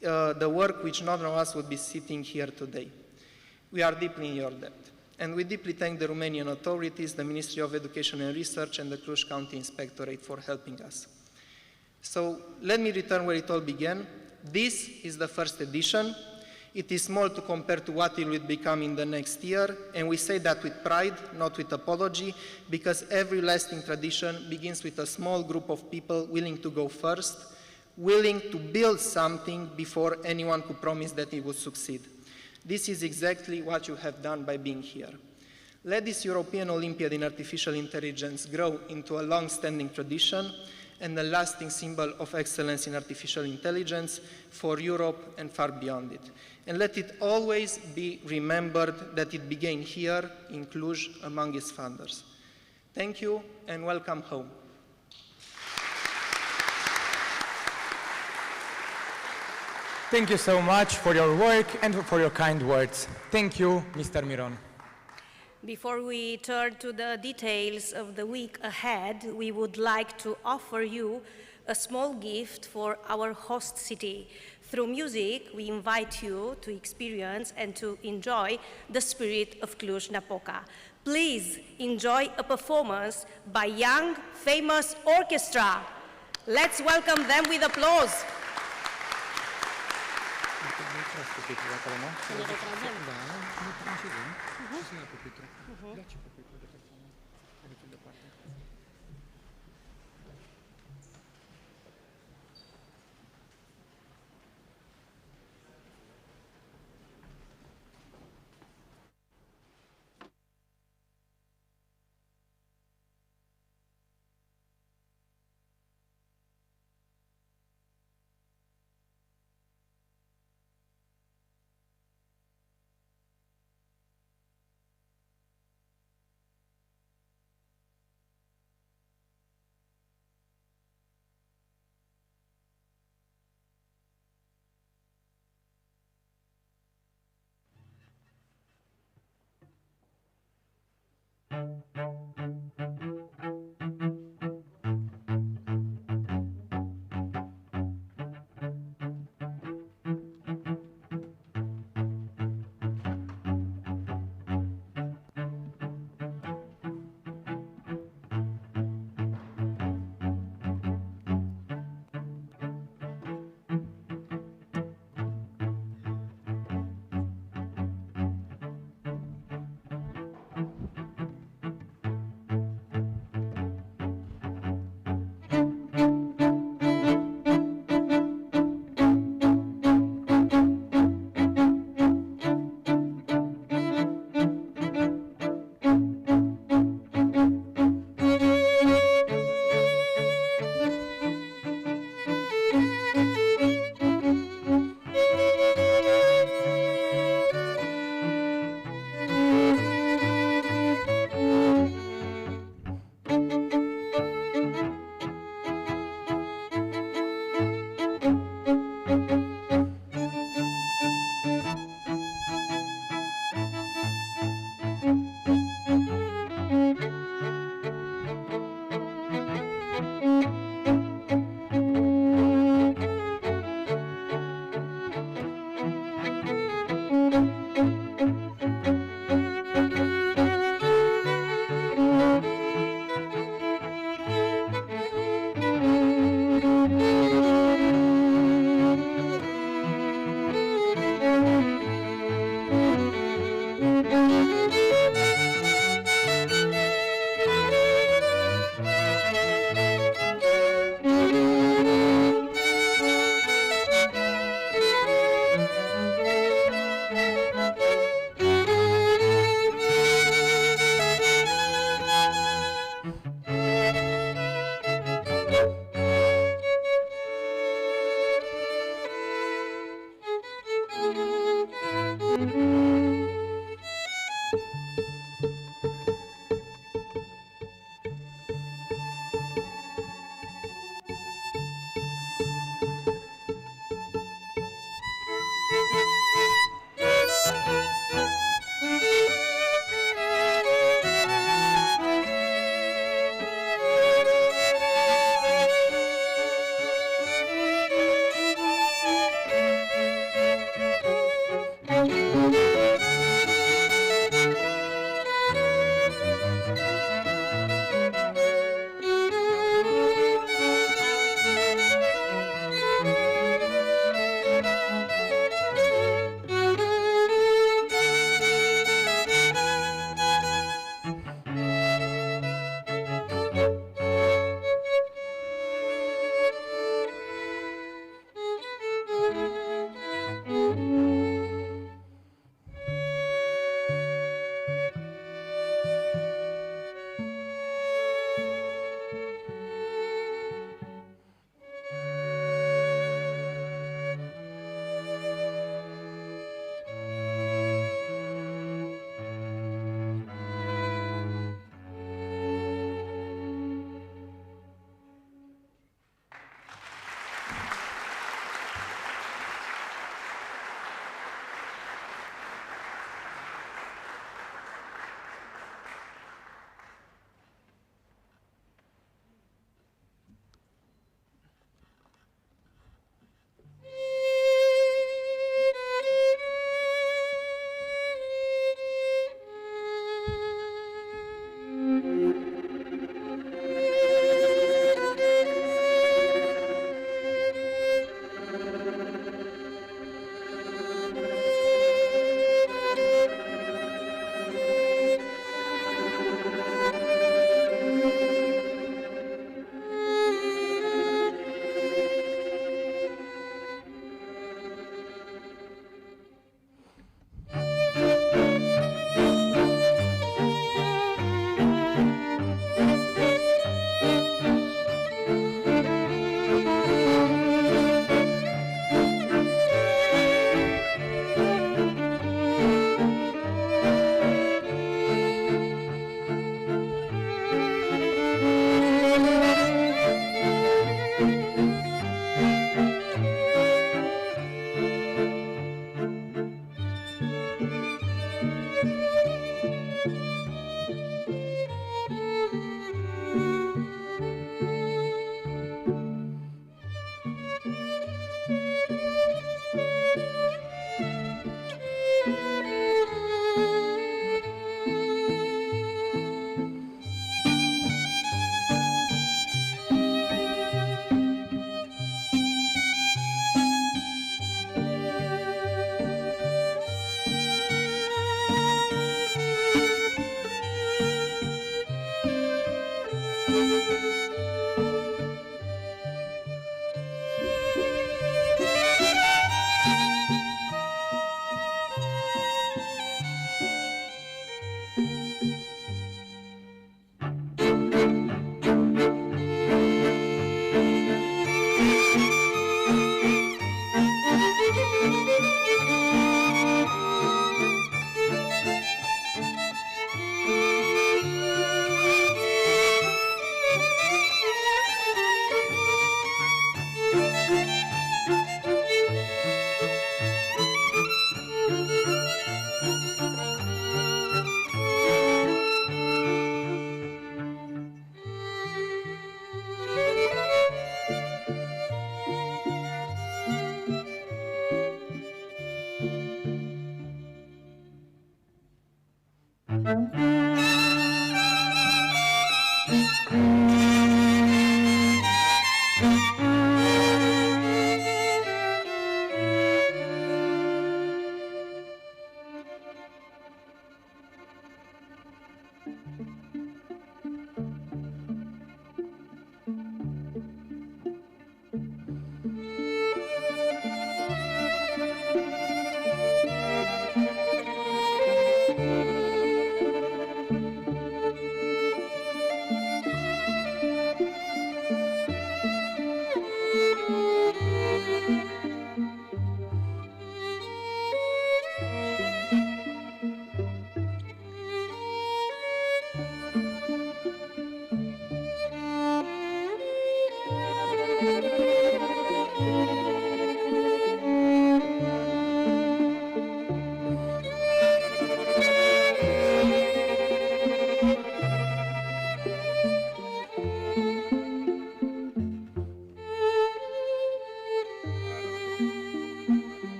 the work which none of us would be sitting here today. We are deeply in your debt. And we deeply thank the Romanian authorities, the Ministry of Education and Research, and the Cluj County Inspectorate for helping us. So let me return where it all began. This is the first edition. It is small to compare to what it will become in the next year, and we say that with pride, not with apology, because every lasting tradition begins with a small group of people willing to go first, willing to build something before anyone could promise that it would succeed. This is exactly what you have done by being here. Let this European Olympiad in Artificial Intelligence grow into a long-standing tradition and a lasting symbol of excellence in artificial intelligence for Europe and far beyond it. And let it always be remembered that it began here in Cluj among its founders. Thank you and welcome home. Thank you so much for your work and for your kind words. Thank you, Mr. Miron. Before we turn to the details of the week ahead, we would like to offer you a small gift for our host city. Through music, we invite you to experience and to enjoy the spirit of Cluj-Napoca. Please enjoy a performance by Young Famous Orchestra. Let's welcome them with applause.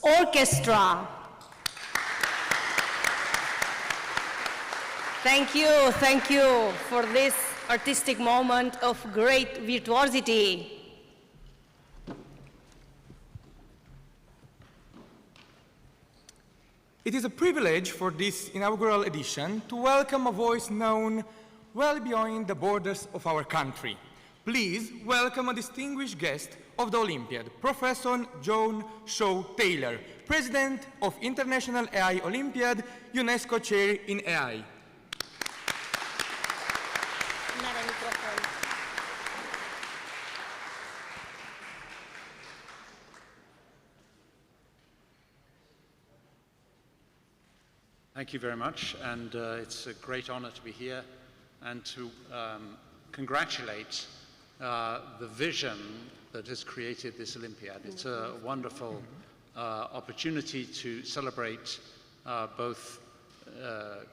Orchestra. Thank you for this artistic moment of great virtuosity. It is a privilege for this inaugural edition to welcome a voice known well beyond the borders of our country. Please welcome a distinguished guest of the Olympiad, Professor John Shawe-Taylor, President of International AI Olympiad, UNESCO Chair in AI. Thank you very much, and it's a great honor to be here and to congratulate the vision that has created this Olympiad. It's a wonderful opportunity to celebrate both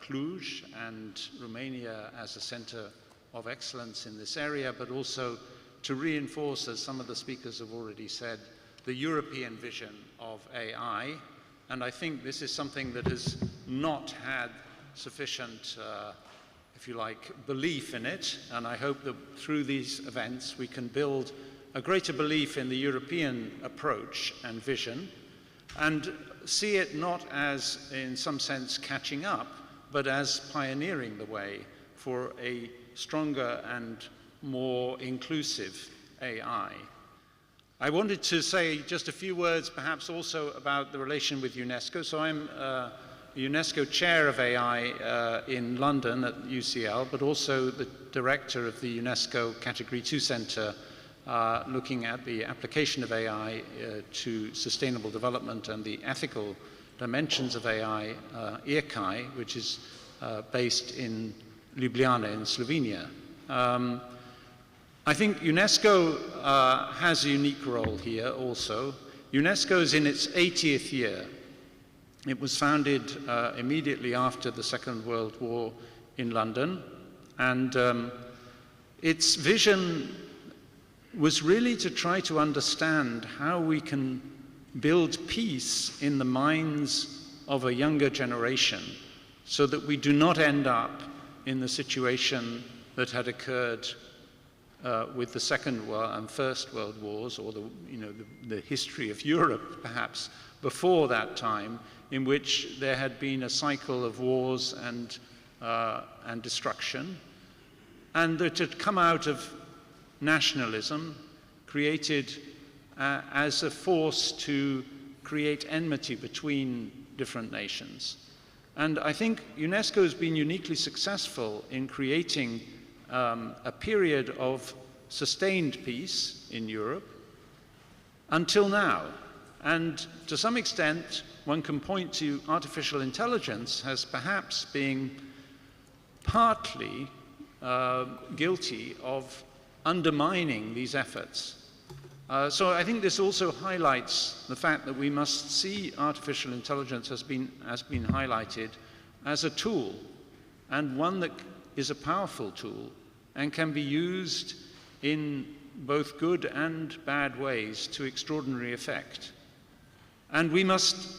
Cluj and Romania as a center of excellence in this area, but also to reinforce, as some of the speakers have already said, the European vision of AI. And I think this is something that has not had sufficient, if you like, belief in it. And I hope that through these events we can build a greater belief in the European approach and vision, and see it not as, in some sense, catching up, but as pioneering the way for a stronger and more inclusive AI. I wanted to say just a few words perhaps also about the relation with UNESCO. So I'm UNESCO Chair of AI in London at UCL, but also the Director of the UNESCO Category 2 Centre looking at the application of AI to sustainable development and the ethical dimensions of AI, CEOAI, which is based in Ljubljana in Slovenia. I think UNESCO has a unique role here also. UNESCO is in its 80th year. It was founded immediately after the Second World War in London, and its vision was really to try to understand how we can build peace in the minds of a younger generation so that we do not end up in the situation that had occurred with the Second and First World Wars, or the history of Europe, perhaps, before that time, in which there had been a cycle of wars and destruction, and that had come out of nationalism, created as a force to create enmity between different nations. And I think UNESCO has been uniquely successful in creating a period of sustained peace in Europe until now. And to some extent, one can point to artificial intelligence as perhaps being partly guilty of undermining these efforts. So I think this also highlights the fact that we must see artificial intelligence has been highlighted as a tool, and one that is a powerful tool and can be used in both good and bad ways to extraordinary effect. And we must,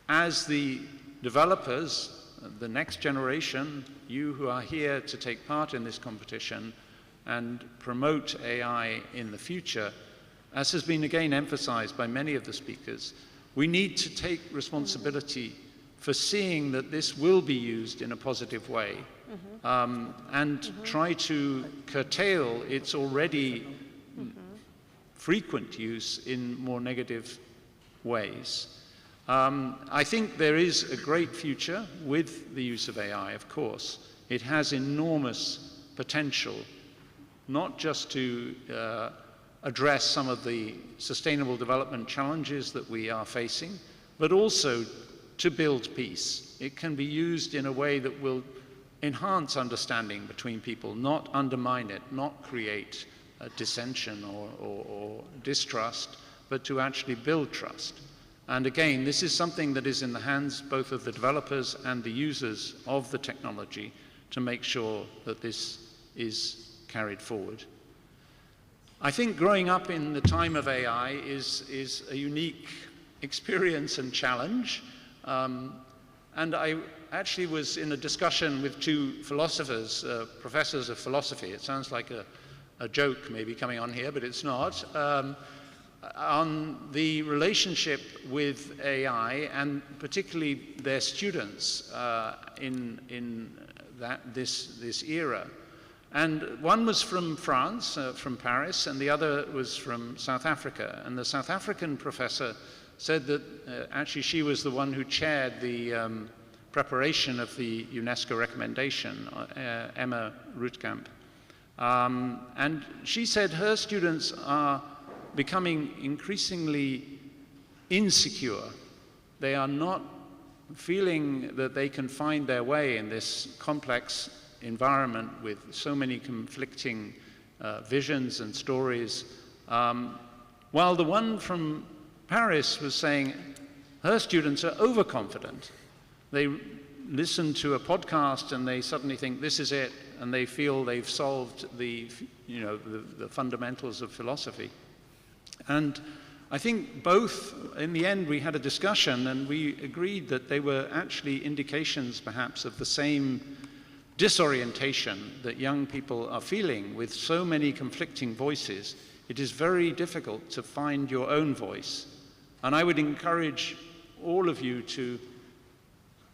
as the developers, the next generation, you who are here to take part in this competition and promote AI in the future, as has been again emphasized by many of the speakers, we need to take responsibility for seeing that this will be used in a positive way, and try to curtail its already frequent use in more negative ways. I think there is a great future with the use of AI, of course. It has enormous potential, not just to address some of the sustainable development challenges that we are facing, but also to build peace. It can be used in a way that will enhance understanding between people, not undermine it, not create dissension or distrust, but to actually build trust. And again, this is something that is in the hands both of the developers and the users of the technology to make sure that this is carried forward. I think growing up in the time of AI is a unique experience and challenge. And I actually was in a discussion with two philosophers, professors of philosophy. It sounds like a joke maybe coming on here, but it's not. On the relationship with AI and particularly their students in this era. And one was from France, from Paris, and the other was from South Africa. And the South African professor said that actually she was the one who chaired the preparation of the UNESCO recommendation, Emma Rootkamp. And she said her students are becoming increasingly insecure. They are not feeling that they can find their way in this complex environment with so many conflicting visions and stories. While the one from Paris was saying her students are overconfident. They listen to a podcast and they suddenly think this is it, and they feel they've solved the fundamentals of philosophy. And I think both, in the end, we had a discussion and we agreed that they were actually indications perhaps of the same disorientation that young people are feeling with so many conflicting voices. It is very difficult to find your own voice. And I would encourage all of you to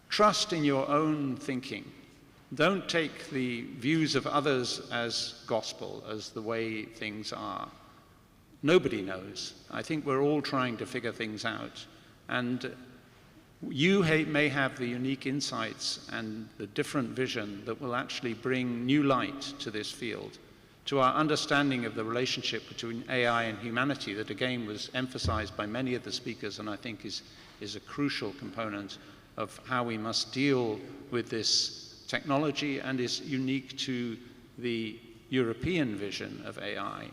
trust in your own thinking. Don't take the views of others as gospel, as the way things are. Nobody knows. I think we're all trying to figure things out. And you may have the unique insights and the different vision that will actually bring new light to this field, to our understanding of the relationship between AI and humanity that again was emphasized by many of the speakers and I think is a crucial component of how we must deal with this technology and is unique to the European vision of AI.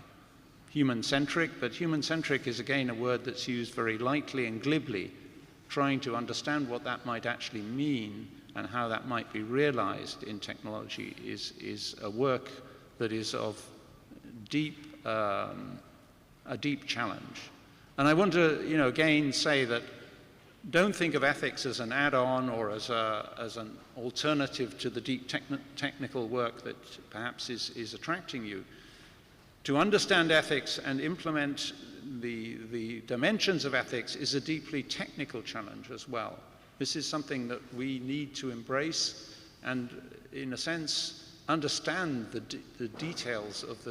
Human-centric, but human-centric is again a word that's used very lightly and glibly. Trying to understand what that might actually mean and how that might be realized in technology is a work that is of a deep challenge. And I want to, again say that don't think of ethics as an add-on or as an alternative to the deep technical work that perhaps is attracting you. To understand ethics and implement the dimensions of ethics is a deeply technical challenge as well. This is something that we need to embrace and, in a sense, understand the details of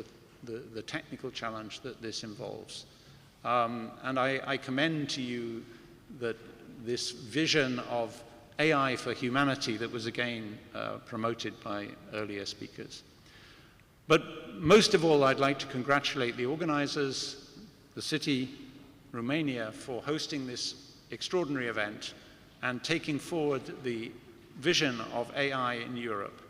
the technical challenge that this involves. And I commend to you that this vision of AI for humanity that was again promoted by earlier speakers. But most of all, I'd like to congratulate the organizers, the city, Romania, for hosting this extraordinary event and taking forward the vision of AI in Europe.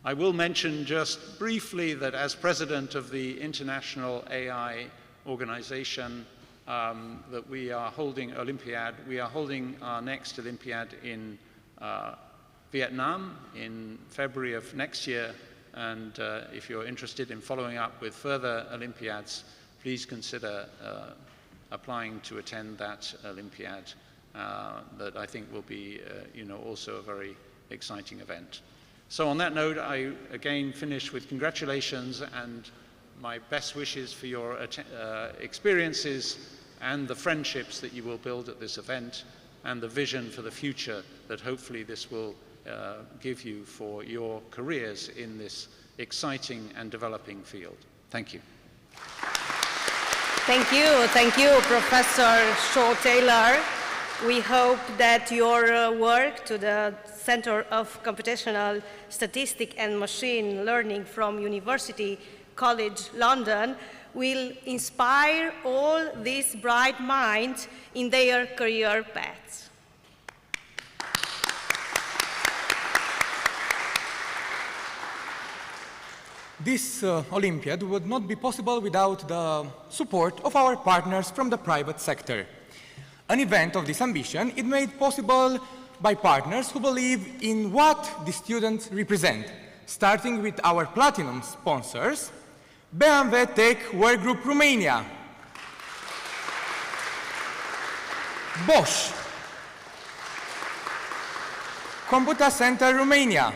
I will mention just briefly that as president of the International AI Organization, that we are holding Olympiad. We are holding our next Olympiad in Vietnam in February of next year. And if you're interested in following up with further Olympiads, please consider applying to attend that Olympiad that I think will be, also a very exciting event. So on that note, I again finish with congratulations and my best wishes for your experiences and the friendships that you will build at this event and the vision for the future that hopefully this will give you for your careers in this exciting and developing field. Thank you. Thank you, Professor Shawe-Taylor. We hope that your work to the Center of Computational Statistics and Machine Learning from University College London will inspire all these bright minds in their career paths. This Olympiad would not be possible without the support of our partners from the private sector. An event of this ambition is made possible by partners who believe in what the students represent, starting with our platinum sponsors, BMW Tech Work Group Romania, Bosch. Computer Center, Romania.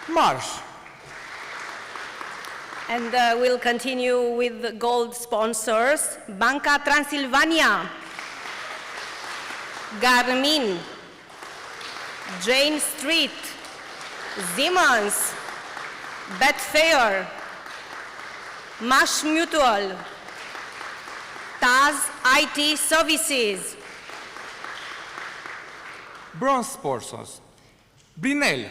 Marsh. And we'll continue with the gold sponsors. Banca Transilvania, Garmin, Jane Street, Siemens, Betfair, Mash Mutual, Taz IT Services. Bronze sponsors. Brinell.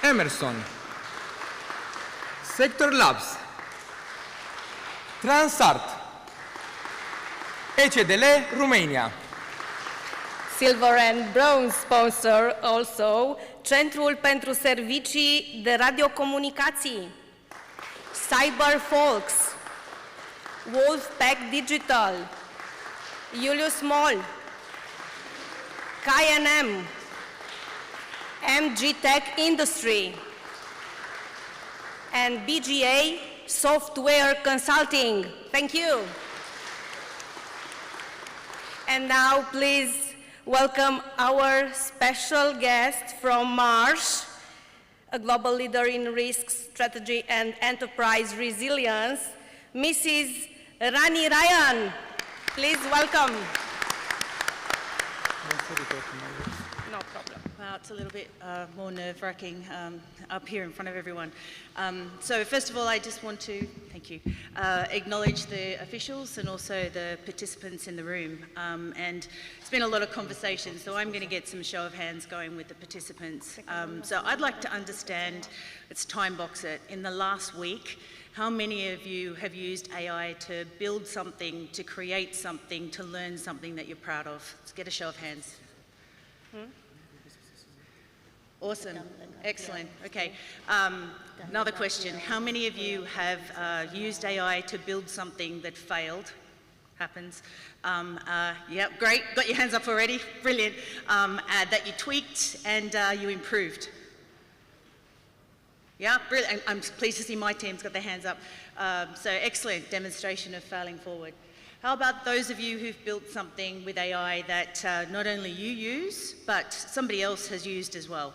Emerson. Sector Labs. Transart. ECDL, Romania. Silver and bronze sponsor also, Centrul pentru Servicii de Radiocomunicații, Cyberfolks, Wolfpack Digital, Julius Moll, K&M, MG Tech Industry, and BGA Software Consulting. Thank you. And now please welcome our special guest from Marsh, a global leader in risk strategy and enterprise resilience, Mrs. Rani Ryan. Please welcome. No problem. Wow, it's a little bit more nerve-wracking up here in front of everyone. So first of all, I just want to, thank you, acknowledge the officials and also the participants in the room. And it's been a lot of conversation, so I'm going to get some show of hands going with the participants. So I'd like to understand, let's time box it, in the last week, how many of you have used AI to build something, to create something, to learn something that you're proud of? Let's get a show of hands. Awesome, excellent, okay. Another question, how many of you have used AI to build something that failed? Happens. Yep, great, got your hands up already, brilliant. That you tweaked and you improved. Yeah, brilliant, I'm pleased to see my team's got their hands up. So excellent demonstration of failing forward. How about those of you who've built something with AI that not only you use, but somebody else has used as well?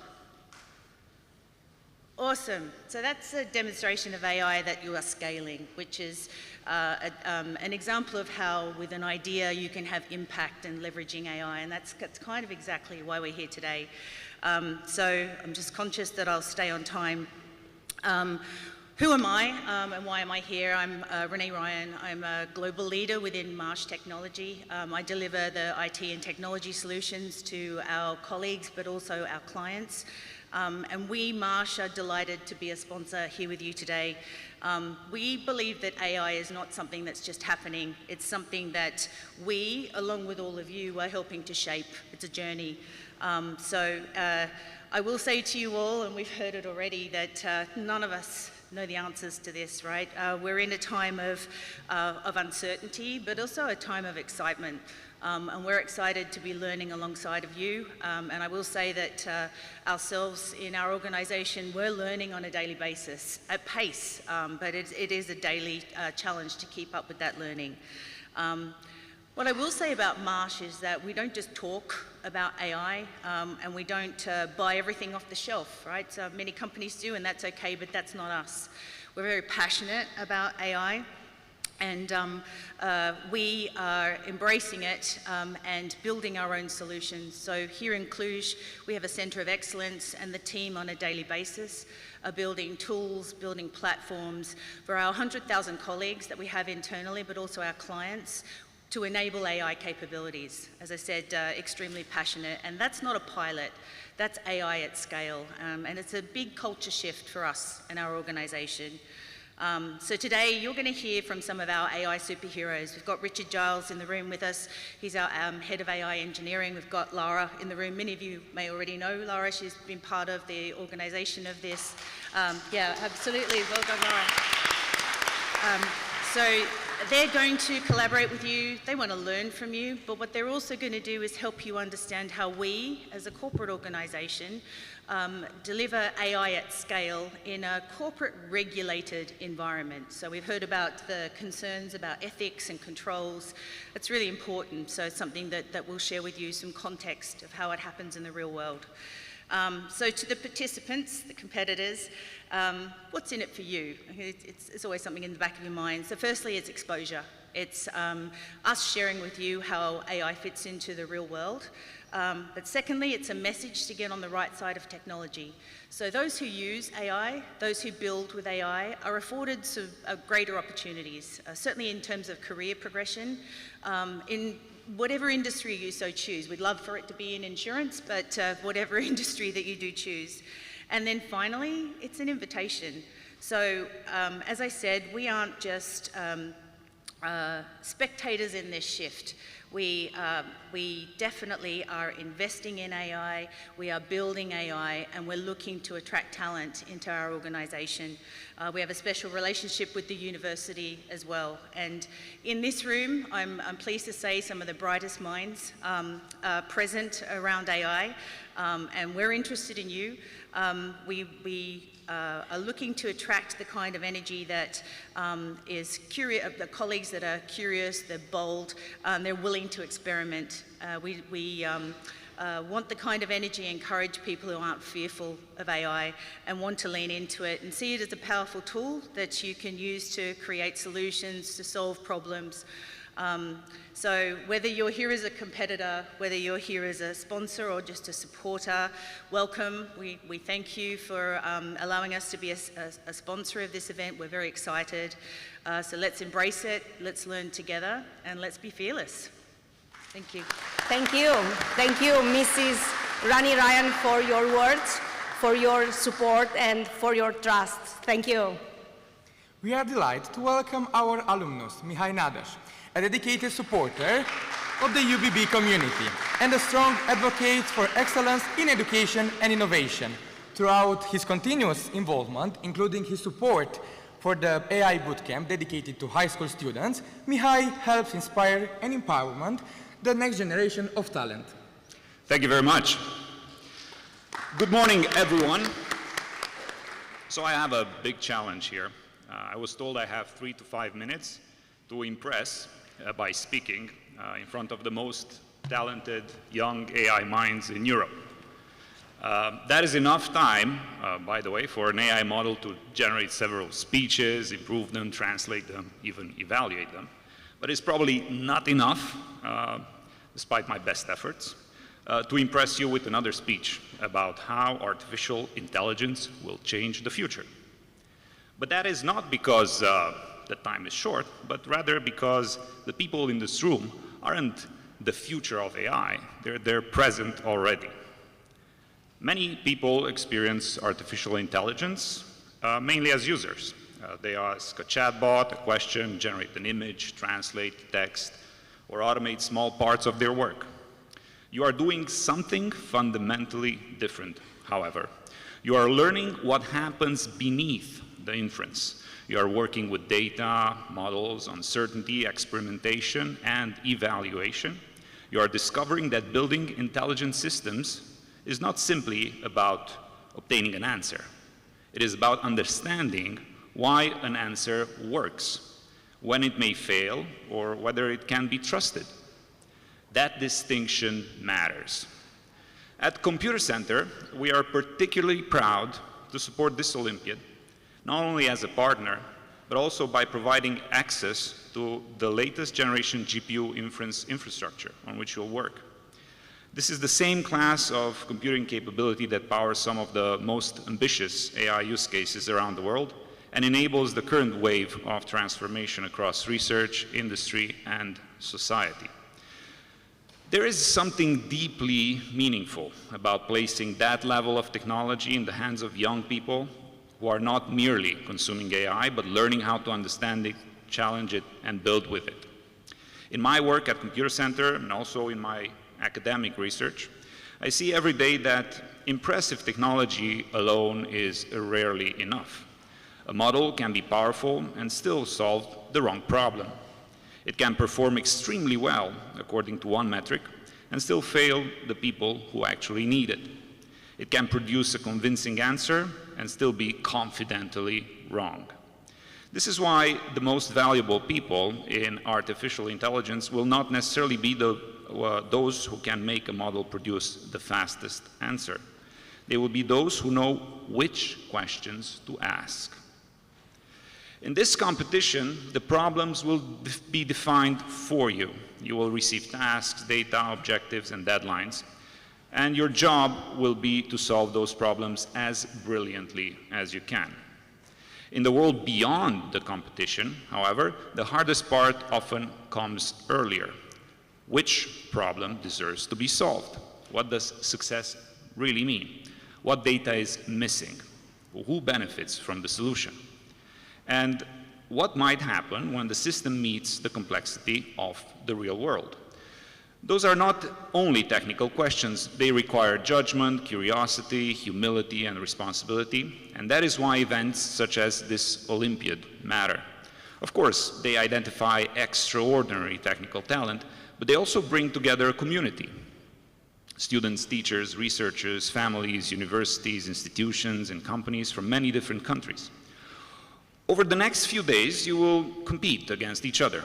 Awesome. So that's a demonstration of AI that you are scaling, which is an example of how with an idea you can have impact and leveraging AI, and that's kind of exactly why we're here today. So I'm just conscious that I'll stay on time. Who am I and why am I here? I'm Renee Ryan. I'm a global leader within Marsh Technology. I deliver the IT and technology solutions to our colleagues, but also our clients. And we, Marsh, are delighted to be a sponsor here with you today. We believe that AI is not something that's just happening. It's something that we, along with all of you, are helping to shape. It's a journey. I will say to you all, and we've heard it already, that none of us know the answers to this, right? We're in a time of uncertainty, but also a time of excitement. And we're excited to be learning alongside of you. And I will say that ourselves in our organisation, we're learning on a daily basis, at pace, but it is a daily challenge to keep up with that learning. What I will say about Marsh is that we don't just talk about AI and we don't buy everything off the shelf, right? So many companies do, and that's okay, but that's not us. We're very passionate about AI. And we are embracing it and building our own solutions. So here in Cluj, we have a centre of excellence, and the team on a daily basis are building tools, building platforms for our 100,000 colleagues that we have internally, but also our clients, to enable AI capabilities. As I said, extremely passionate, and that's not a pilot, that's AI at scale. And it's a big culture shift for us and our organisation. So today you're going to hear from some of our AI superheroes. We've got Richard Giles in the room with us. He's our head of AI engineering. We've got Lara in the room. Many of you may already know Lara. She's been part of the organisation of this. Yeah, absolutely. Well done, Lara. So they're going to collaborate with you, they want to learn from you, but what they're also going to do is help you understand how we, as a corporate organisation, deliver AI at scale in a corporate regulated environment. So we've heard about the concerns about ethics and controls. It's really important, so it's something that we'll share with you some context of how it happens in the real world. So to the participants, the competitors, what's in it for you? It's always something in the back of your mind. So firstly, it's exposure. It's us sharing with you how AI fits into the real world. But secondly, it's a message to get on the right side of technology. So those who use AI, those who build with AI, are afforded some greater opportunities, certainly in terms of career progression, in whatever industry you so choose. We'd love for it to be in insurance, but whatever industry that you do choose. And then finally, it's an invitation. So as I said, we aren't just spectators in this shift. We definitely are investing in AI, we are building AI, and we're looking to attract talent into our organisation. We have a special relationship with the university as well. And in this room, I'm pleased to say some of the brightest minds are present around AI, and we're interested in you. We are looking to attract the kind of energy that is curious, the colleagues that are curious, they're bold, they're willing to experiment. We want the kind of energy and encourage people who aren't fearful of AI and want to lean into it and see it as a powerful tool that you can use to create solutions, to solve problems. So whether you're here as a competitor, whether you're here as a sponsor or just a supporter, welcome. We thank you for allowing us to be a sponsor of this event. We're very excited. So let's embrace it, let's learn together, and let's be fearless. Thank you. Thank you. Thank you, Mrs. Rani Ryan, for your words, for your support, and for your trust. Thank you. We are delighted to welcome our alumnus, Mihai Nadash, a dedicated supporter of the UBB community and a strong advocate for excellence in education and innovation. Throughout his continuous involvement, including his support for the AI bootcamp dedicated to high school students, Mihai helps inspire and empowerment the next generation of talent. Thank you very much. Good morning, everyone. So I have a big challenge here. I was told I have 3 to 5 minutes to impress by speaking in front of the most talented young AI minds in Europe. That is enough time, by the way, for an AI model to generate several speeches, improve them, translate them, even evaluate them. But it's probably not enough, despite my best efforts, to impress you with another speech about how artificial intelligence will change the future. But that is not because the time is short, but rather because the people in this room aren't the future of AI, they're present already. Many people experience artificial intelligence mainly as users. They ask a chatbot a question, generate an image, translate text, or automate small parts of their work. You are doing something fundamentally different, however. You are learning what happens beneath the inference. You are working with data, models, uncertainty, experimentation, and evaluation. You are discovering that building intelligent systems is not simply about obtaining an answer. It is about understanding why an answer works, when it may fail, or whether it can be trusted. That distinction matters. At Computer Center, we are particularly proud to support this Olympiad, not only as a partner, but also by providing access to the latest generation GPU inference infrastructure on which you'll work. This is the same class of computing capability that powers some of the most ambitious AI use cases around the world and enables the current wave of transformation across research, industry, and society. There is something deeply meaningful about placing that level of technology in the hands of young people who are not merely consuming AI, but learning how to understand it, challenge it, and build with it. In my work at Computer Center, and also in my academic research, I see every day that impressive technology alone is rarely enough. A model can be powerful and still solve the wrong problem. It can perform extremely well, according to one metric, and still fail the people who actually need it. It can produce a convincing answer and still be confidently wrong. This is why the most valuable people in artificial intelligence will not necessarily be those who can make a model produce the fastest answer. They will be those who know which questions to ask. In this competition, the problems will be defined for you. You will receive tasks, data, objectives, and deadlines, and your job will be to solve those problems as brilliantly as you can. In the world beyond the competition, however, the hardest part often comes earlier. Which problem deserves to be solved? What does success really mean? What data is missing? Who benefits from the solution? And what might happen when the system meets the complexity of the real world? Those are not only technical questions. They require judgment, curiosity, humility, and responsibility. And that is why events such as this Olympiad matter. Of course, they identify extraordinary technical talent, but they also bring together a community. Students, teachers, researchers, families, universities, institutions, and companies from many different countries. Over the next few days, you will compete against each other.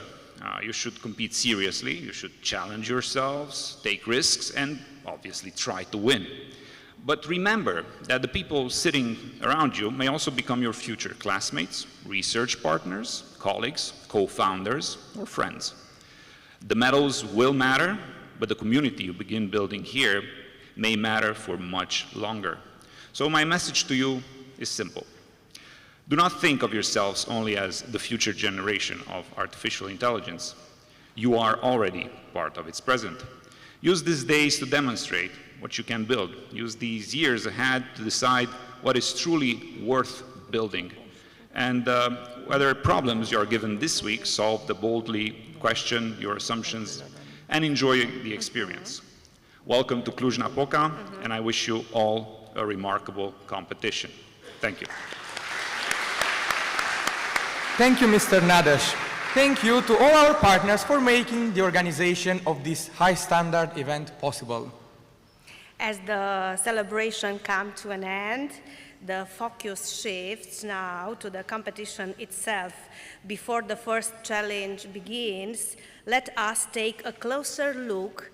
You should compete seriously, you should challenge yourselves, take risks, and obviously try to win. But remember that the people sitting around you may also become your future classmates, research partners, colleagues, co-founders, or friends. The medals will matter, but the community you begin building here may matter for much longer. So my message to you is simple. Do not think of yourselves only as the future generation of artificial intelligence. You are already part of its present. Use these days to demonstrate what you can build. Use these years ahead to decide what is truly worth building. And whether problems you are given this week, solve them boldly, question your assumptions, and enjoy the experience. Welcome to Cluj-Napoca, and I wish you all a remarkable competition. Thank you. Thank you, Mr. Nadesh. Thank you to all our partners for making the organization of this high-standard event possible. As the celebration comes to an end, the focus shifts now to the competition itself. Before the first challenge begins, let us take a closer look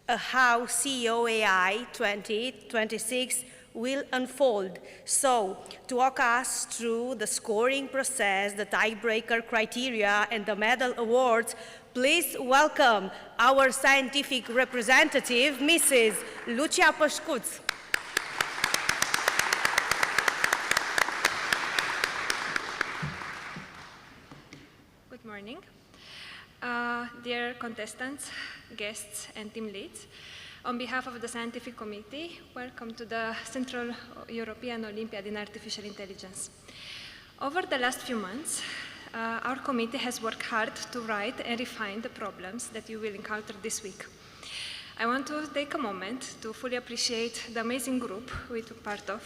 at how CEOAI 2026 will unfold. So, to walk us through the scoring process, the tiebreaker criteria, and the medal awards, please welcome our scientific representative, Mrs. Lucia Pășcuț. Good morning. Dear contestants, guests, and team leads, on behalf of the Scientific Committee, welcome to the Central-European Olimpiadei in Artificial Intelligence. Over the last few months, our committee has worked hard to write and refine the problems that you will encounter this week. I want to take a moment to fully appreciate the amazing group we took part of.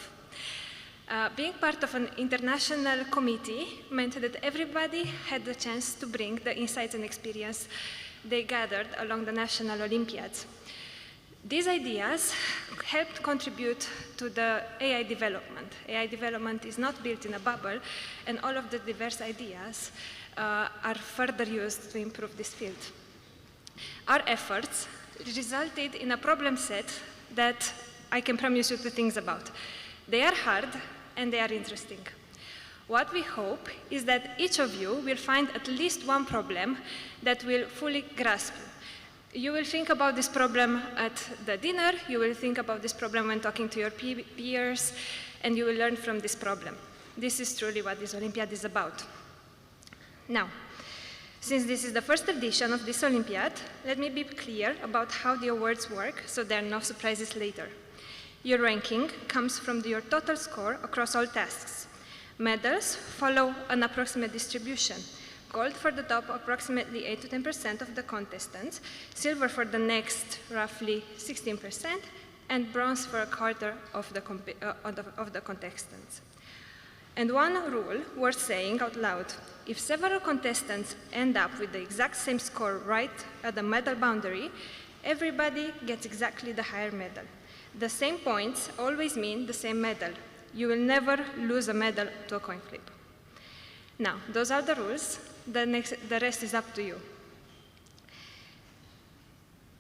Being part of an international committee meant that everybody had the chance to bring the insights and experience they gathered along the national Olympiads. These ideas helped contribute to the AI development. AI development is not built in a bubble, and all of the diverse ideas are further used to improve this field. Our efforts resulted in a problem set that I can promise you 2 things about. They are hard and they are interesting. What we hope is that each of you will find at least one problem that will fully grasp. You will think about this problem at the dinner, you will think about this problem when talking to your peers, and you will learn from this problem. This is truly what this Olympiad is about. Now, since this is the first edition of this Olympiad, let me be clear about how the awards work so there are no surprises later. Your ranking comes from your total score across all tasks. Medals follow an approximate distribution. Gold for the top, approximately 8 to 10% of the contestants, silver for the next, roughly 16%, and bronze for a quarter of the contestants. And one rule worth saying out loud: if several contestants end up with the exact same score right at the medal boundary, everybody gets exactly the higher medal. The same points always mean the same medal. You will never lose a medal to a coin flip. Now, those are the rules. The rest is up to you.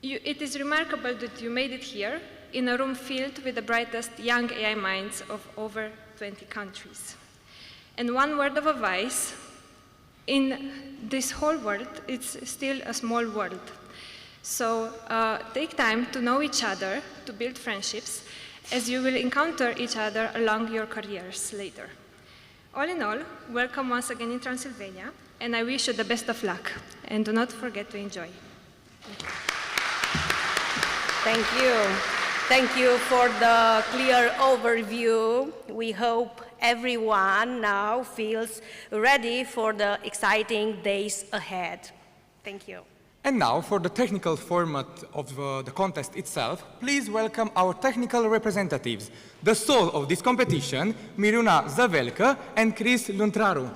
It is remarkable that you made it here in a room filled with the brightest young AI minds of over 20 countries. And one word of advice: in this whole world, it's still a small world. So take time to know each other, to build friendships, as you will encounter each other along your careers later. All in all, welcome once again in Transylvania, and I wish you the best of luck. And do not forget to enjoy. Thank you. Thank you for the clear overview. We hope everyone now feels ready for the exciting days ahead. Thank you. And now, for the technical format of the contest itself, please welcome our technical representatives, the soul of this competition, Miruna Zavelka and Chris Luntraru.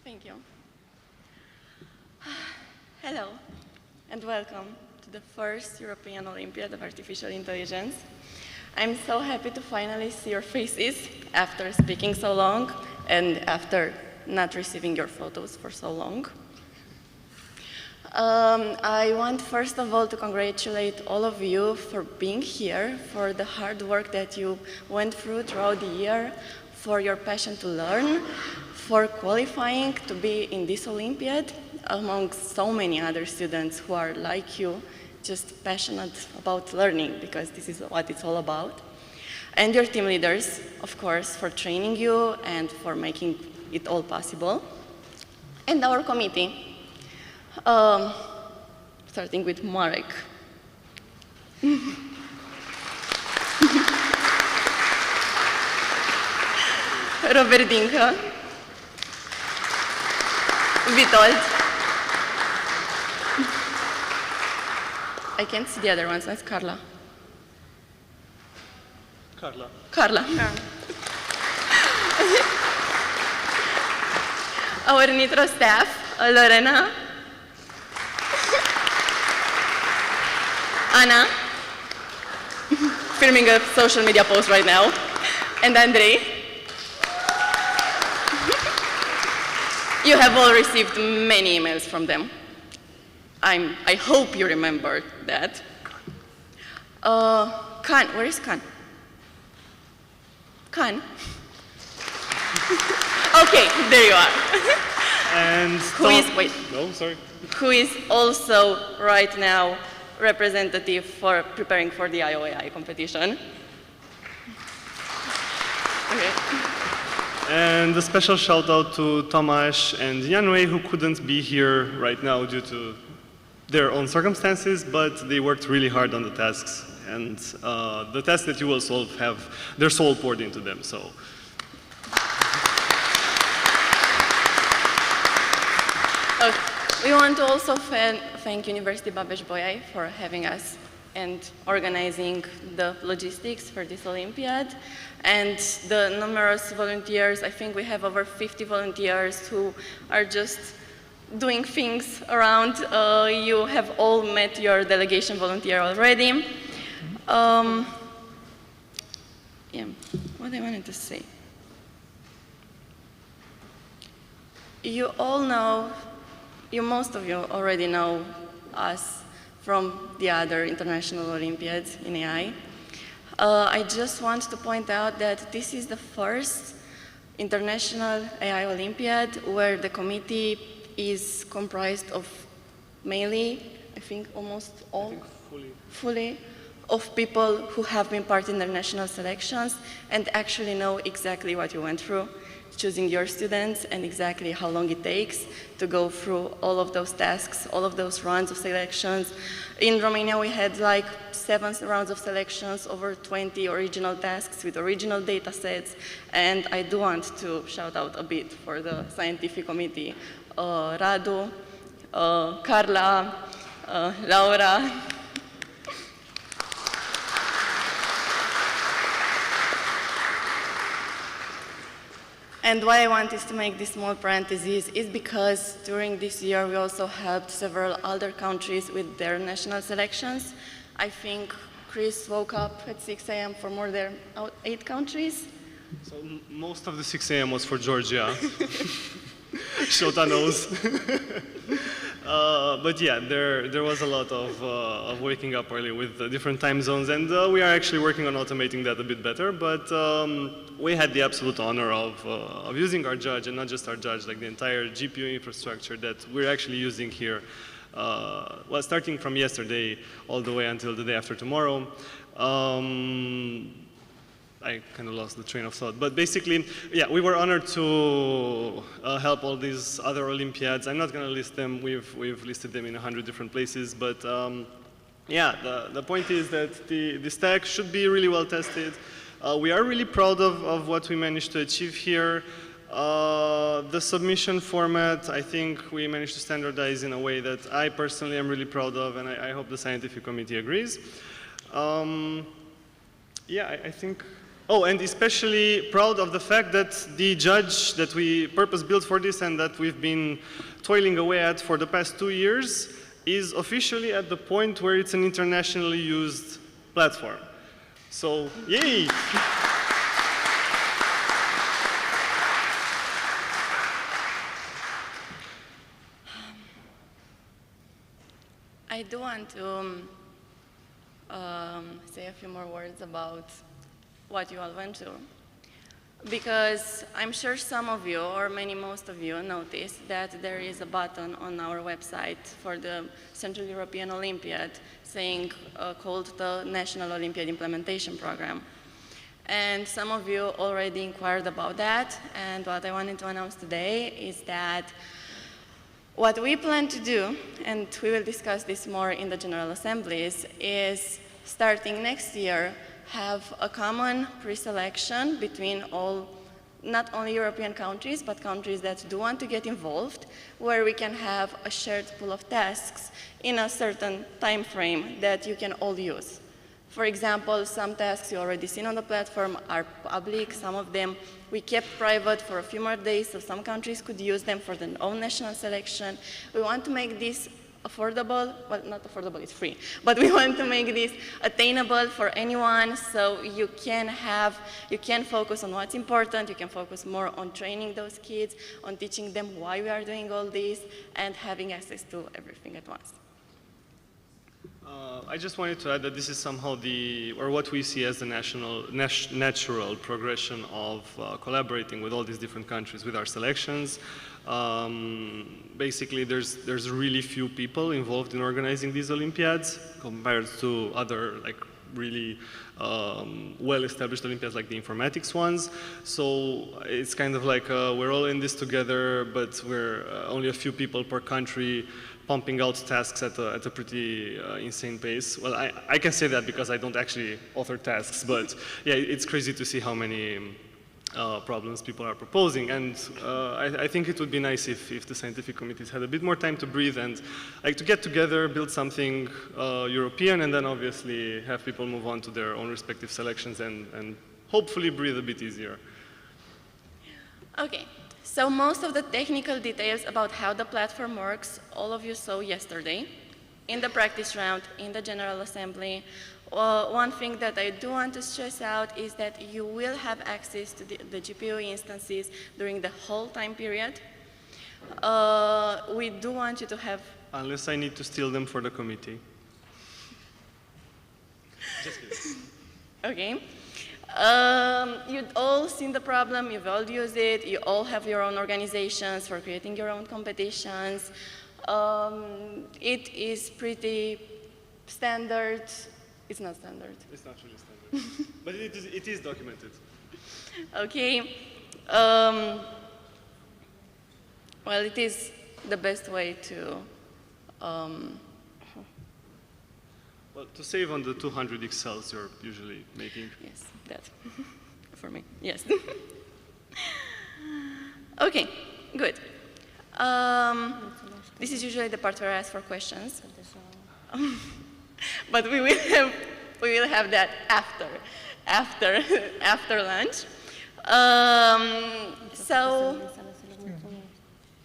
Thank you. Hello, and welcome to the first European Olympiad of Artificial Intelligence. I'm so happy to finally see your faces after speaking so long and after not receiving your photos for so long. I want first of all to congratulate all of you for being here, for the hard work that you went through throughout the year, for your passion to learn, for qualifying to be in this Olympiad among so many other students who are like you, just passionate about learning, because this is what it's all about. And your team leaders, of course, for training you and for making it all possible. And our committee, starting with Marek. Robert Dinka. Witold. I can't see the other ones. That's Carla. Carla. Our Nitro staff, Lorena. Anna. Filming a social media post right now. And Andrei. You have all received many emails from them. I hope you remember that. Khan, where is Khan? Khan? Okay, there you are. And who is also right now representative for preparing for the CEOAI competition. Okay. And a special shout out to Tomasz and Janue, who couldn't be here right now due to their own circumstances, but they worked really hard on the tasks. And the tasks that you will solve have their soul poured into them. So. We want to also thank University Babeș-Bolyai for having us and organizing the logistics for this Olympiad, and the numerous volunteers. I think we have over 50 volunteers who are just doing things around. You have all met your delegation volunteer already. Yeah, what I wanted to say. You all know, most of you already know us from the other international Olympiads in AI. I just want to point out that this is the first international AI Olympiad where the committee is comprised of mainly, I think almost all, fully, of people who have been part in the national selections and actually know exactly what you went through, choosing your students and exactly how long it takes to go through all of those tasks, all of those rounds of selections. In Romania, we had like 7 rounds of selections, over 20 original tasks with original data sets. And I do want to shout out a bit for the scientific committee Radu, Carla, Laura. And why I wanted to make this small parenthesis is because during this year we also helped several other countries with their national selections. I think Chris woke up at 6 a.m. for more than 8 countries. So most of the 6 a.m. was for Georgia. Shota knows. But yeah, there was a lot of waking up early with different time zones, and we are actually working on automating that a bit better. But we had the absolute honor of using our judge, and not just our judge, like the entire GPU infrastructure that we're actually using here. Well, starting from yesterday all the way until the day after tomorrow. I kind of lost the train of thought. But basically, yeah, we were honored to help all these other Olympiads. I'm not going to list them. We've listed them in 100 different places. But yeah, the point is that the stack should be really well tested. We are really proud of what we managed to achieve here. The submission format, I think we managed to standardize in a way that I personally am really proud of, and I hope the scientific committee agrees. Yeah, I think... Oh, and especially proud of the fact that the judge that we purpose-built for this and that we've been toiling away at for the past 2 years is officially at the point where it's an internationally used platform. So, yay! I do want to say a few more words about what you all went through, because I'm sure some of you, or most of you, noticed that there is a button on our website for the Central European Olympiad saying called the National Olympiad Implementation Program. And some of you already inquired about that, and what I wanted to announce today is that what we plan to do, and we will discuss this more in the General Assemblies, is starting next year have a common pre-selection between all, not only European countries, but countries that do want to get involved, where we can have a shared pool of tasks in a certain time frame that you can all use. For example, some tasks you already seen on the platform are public. Some of them we kept private for a few more days, so some countries could use them for their own national selection. We want to make this affordable, well, not affordable, it's free, but we want to make this attainable for anyone, so you can focus on what's important, you can focus more on training those kids, on teaching them why we are doing all this, and having access to everything at once. I just wanted to add that this is somehow what we see as the natural progression of collaborating with all these different countries with our selections. Basically, there's really few people involved in organizing these Olympiads compared to other really well-established Olympiads like the informatics ones. So it's kind of like we're all in this together, but we're only a few people per country pumping out tasks at a pretty insane pace. Well, I can say that because I don't actually author tasks, but yeah, it's crazy to see how many problems people are proposing. And I think it would be nice if the scientific committees had a bit more time to breathe and to get together, build something European, and then obviously have people move on to their own respective selections and hopefully breathe a bit easier. Okay. So most of the technical details about how the platform works, all of you saw yesterday in the practice round, in the General Assembly. One thing that I do want to stress out is that you will have access to the GPU instances during the whole time period. We do want you to have... Unless I need to steal them for the committee. Just kidding. Okay. You've all seen the problem, you've all used it, you all have your own organizations for creating your own competitions. It is pretty standard. It's not standard. It's not really standard. But it is documented. Okay. Well, it is the best way to... Well, to save on the 200 Excels you're usually making. Yes, that for me, yes. Okay, good. This is usually the part where I ask for questions. But we will have that after lunch. So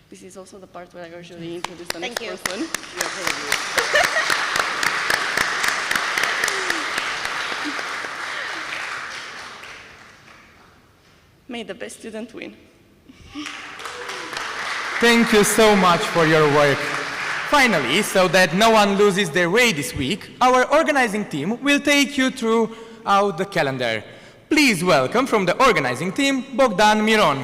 this is also the part where I usually introduce the next person. May the best student win. Thank you so much for your work. Finally, so that no one loses their way this week, our organizing team will take you throughout the calendar. Please welcome from the organizing team, Bogdan Miron.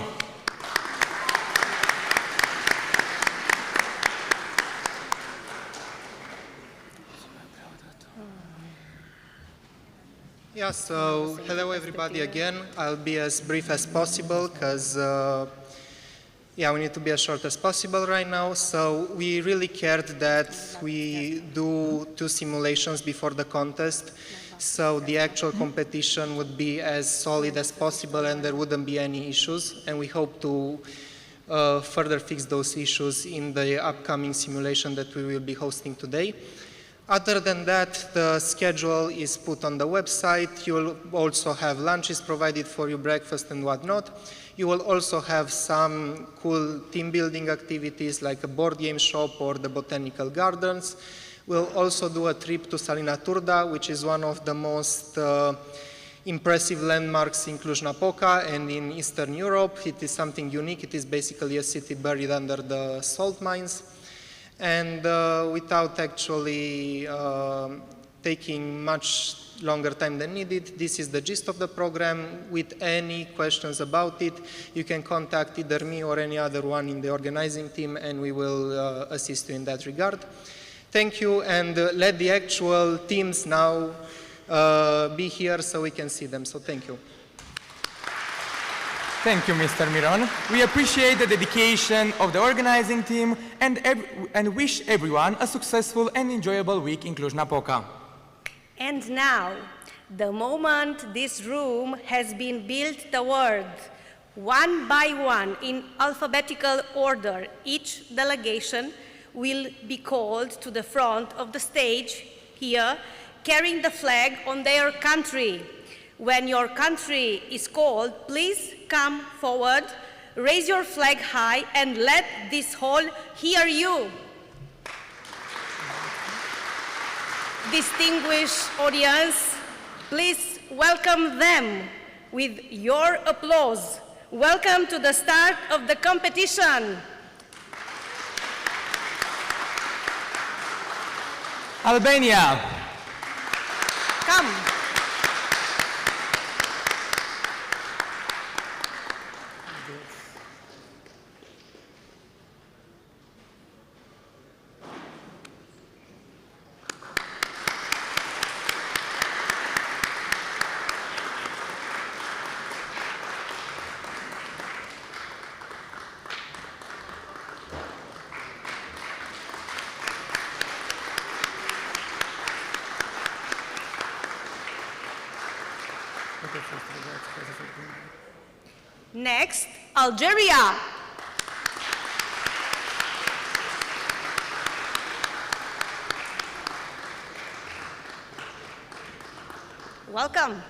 Yeah, so hello everybody again. I'll be as brief as possible because yeah, we need to be as short as possible right now. So we really cared that we do 2 simulations before the contest, so the actual competition would be as solid as possible and there wouldn't be any issues. And we hope to further fix those issues in the upcoming simulation that we will be hosting today. Other than that, the schedule is put on the website. You will also have lunches provided for you, breakfast and whatnot. You will also have some cool team building activities like a board game shop or the botanical gardens. We'll also do a trip to Salina Turda, which is one of the most impressive landmarks in Cluj-Napoca and in Eastern Europe. It is something unique. It is basically a city buried under the salt mines. And without actually taking much longer time than needed, this is the gist of the program. With any questions about it, you can contact either me or any other one in the organizing team, and we will assist you in that regard. Thank you, and let the actual teams now be here so we can see them. So thank you. Thank you, Mr. Miron. We appreciate the dedication of the organizing team and wish everyone a successful and enjoyable week in Cluj-Napoca. And now, the moment this room has been built toward, one by one, in alphabetical order, each delegation will be called to the front of the stage here, carrying the flag on their country. When your country is called, please come forward, raise your flag high, and let this hall hear you. Distinguished audience, please welcome them with your applause. Welcome to the start of the competition. Albania. Come. Next, Algeria. Welcome.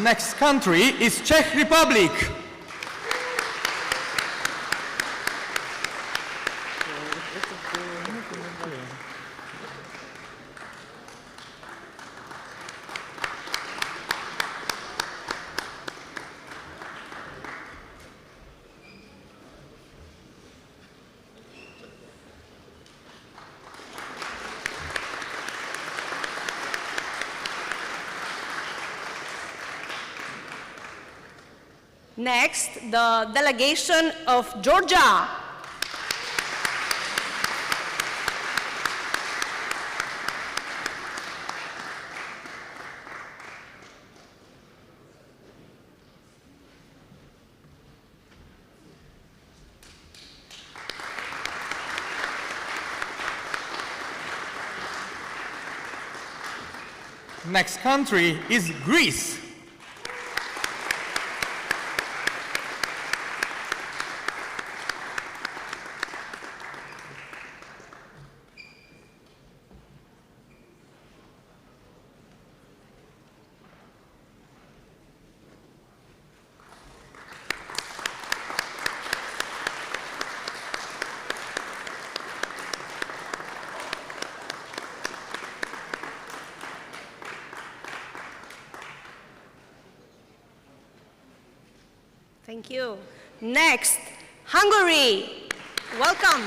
Next country is Czech Republic. Next, the delegation of Georgia. Next country is Greece. Thank you. Next, Hungary. Welcome.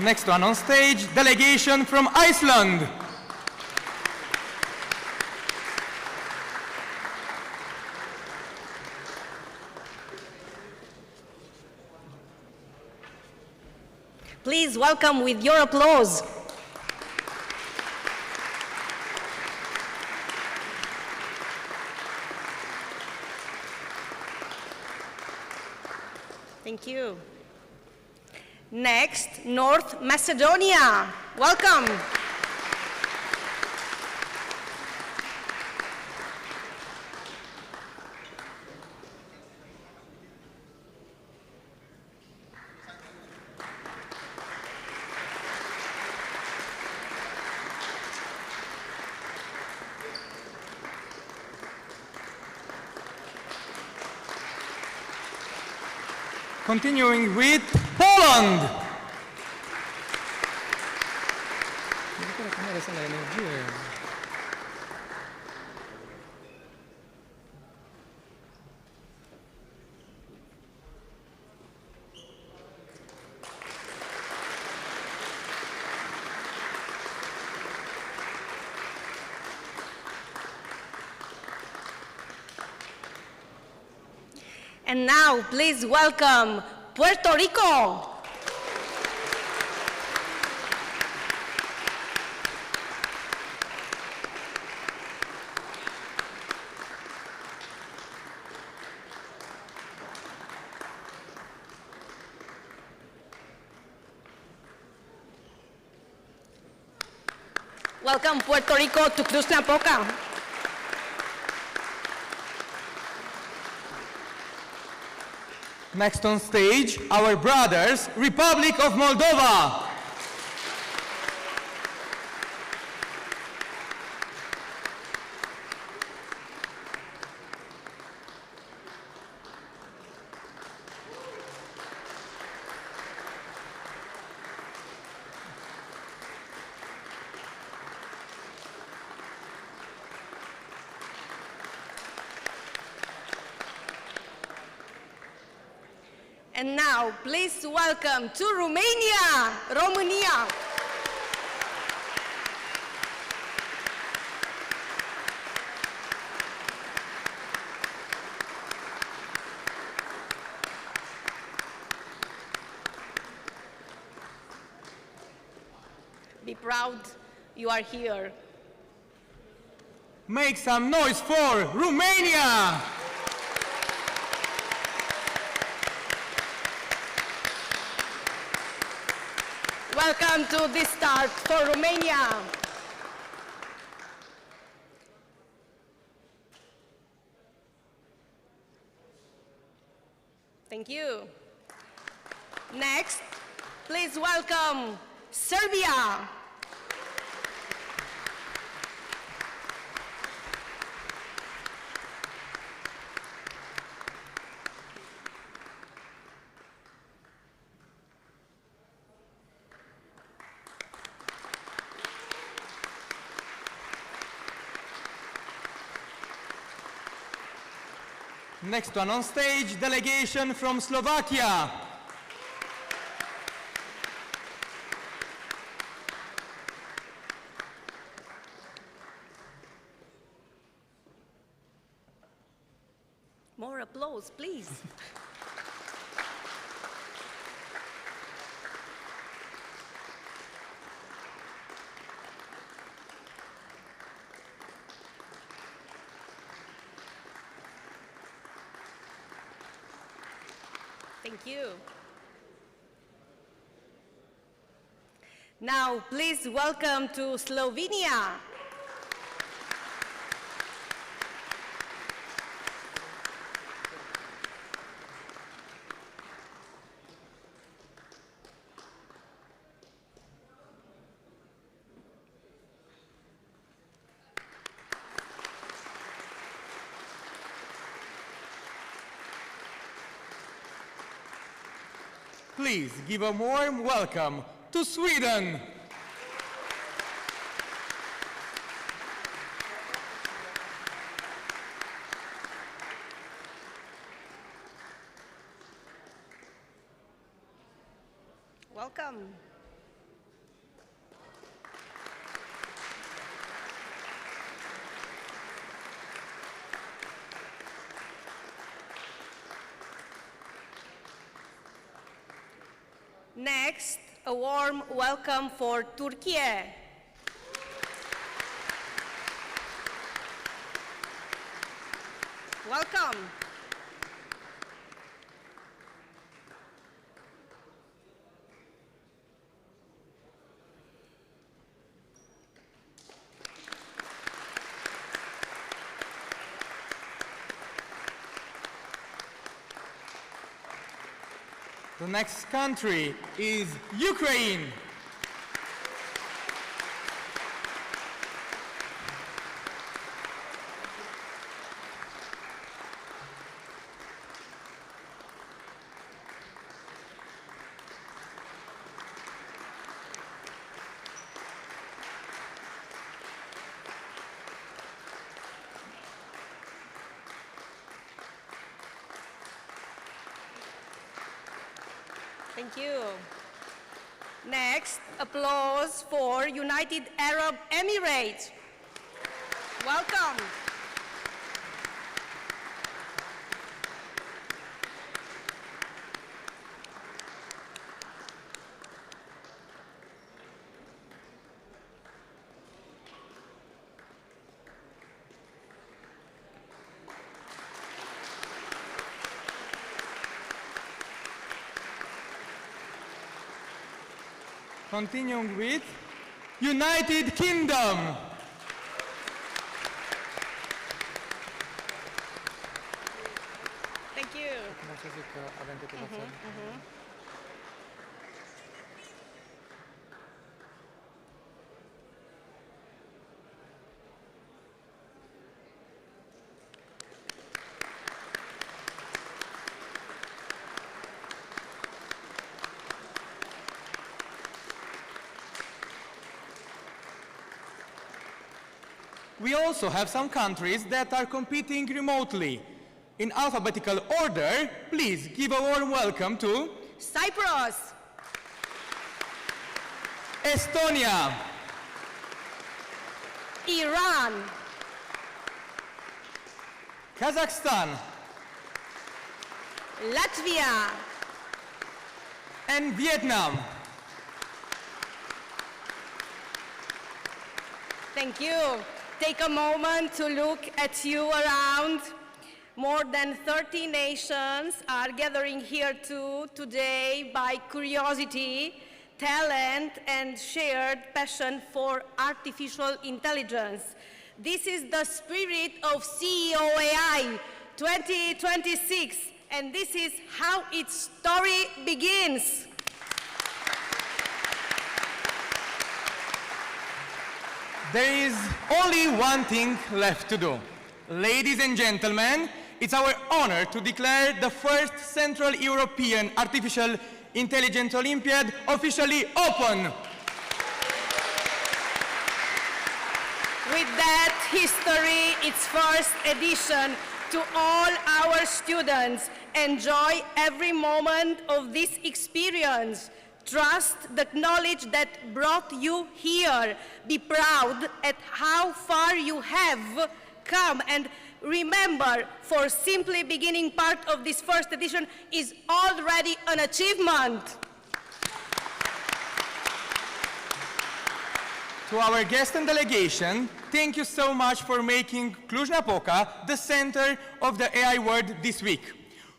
Next one on stage, delegation from Iceland. Please welcome with your applause. Thank you. Next, North Macedonia. Welcome. Continuing with Poland. And now, please welcome Puerto Rico. Welcome, Puerto Rico, to Cluj-Napoca. Next on stage, our brothers, Republic of Moldova. And now, please welcome to Romania, Romania. Be proud you are here. Make some noise for Romania! Welcome to this start for Romania. Thank you. Next, please welcome Serbia. Next one on stage, delegation from Slovakia. More applause, please. Thank you. Now, please welcome to Slovenia. Please give a warm welcome to Sweden. Welcome. Next, a warm welcome for Turkey. Welcome. The next country is Ukraine. Thank you. Next, applause for United Arab Emirates. Welcome. Continuing with United Kingdom. Thank you. We also have some countries that are competing remotely. In alphabetical order, please give a warm welcome to Cyprus, Estonia, Iran, Kazakhstan, Latvia, and Vietnam. Thank you. Take a moment to look at you around. More than 30 nations are gathering here today by curiosity, talent, and shared passion for artificial intelligence. This is the spirit of CEOAI 2026, and this is how its story begins. There is only one thing left to do. Ladies and gentlemen, it's our honor to declare the first Central European Artificial Intelligence Olympiad officially open. With that history, its first edition, to all our students, enjoy every moment of this experience. Trust the knowledge that brought you here. Be proud at how far you have come, and remember, for simply beginning part of this first edition is already an achievement. To our guest and delegation, thank you so much for making Cluj-Napoca the center of the AI world this week.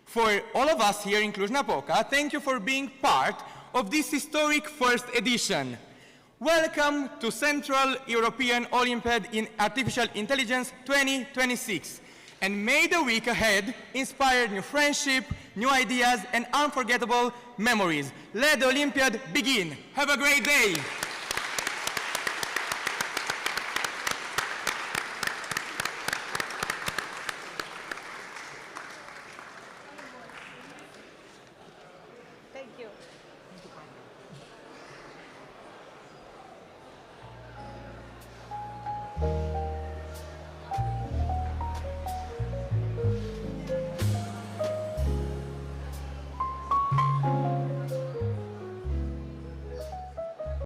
For all of us here in Cluj-Napoca, thank you for being part of this historic first edition. Welcome to Central European Olympiad in Artificial Intelligence 2026. And may the week ahead inspire new friendship, new ideas, and unforgettable memories. Let the Olympiad begin. Have a great day.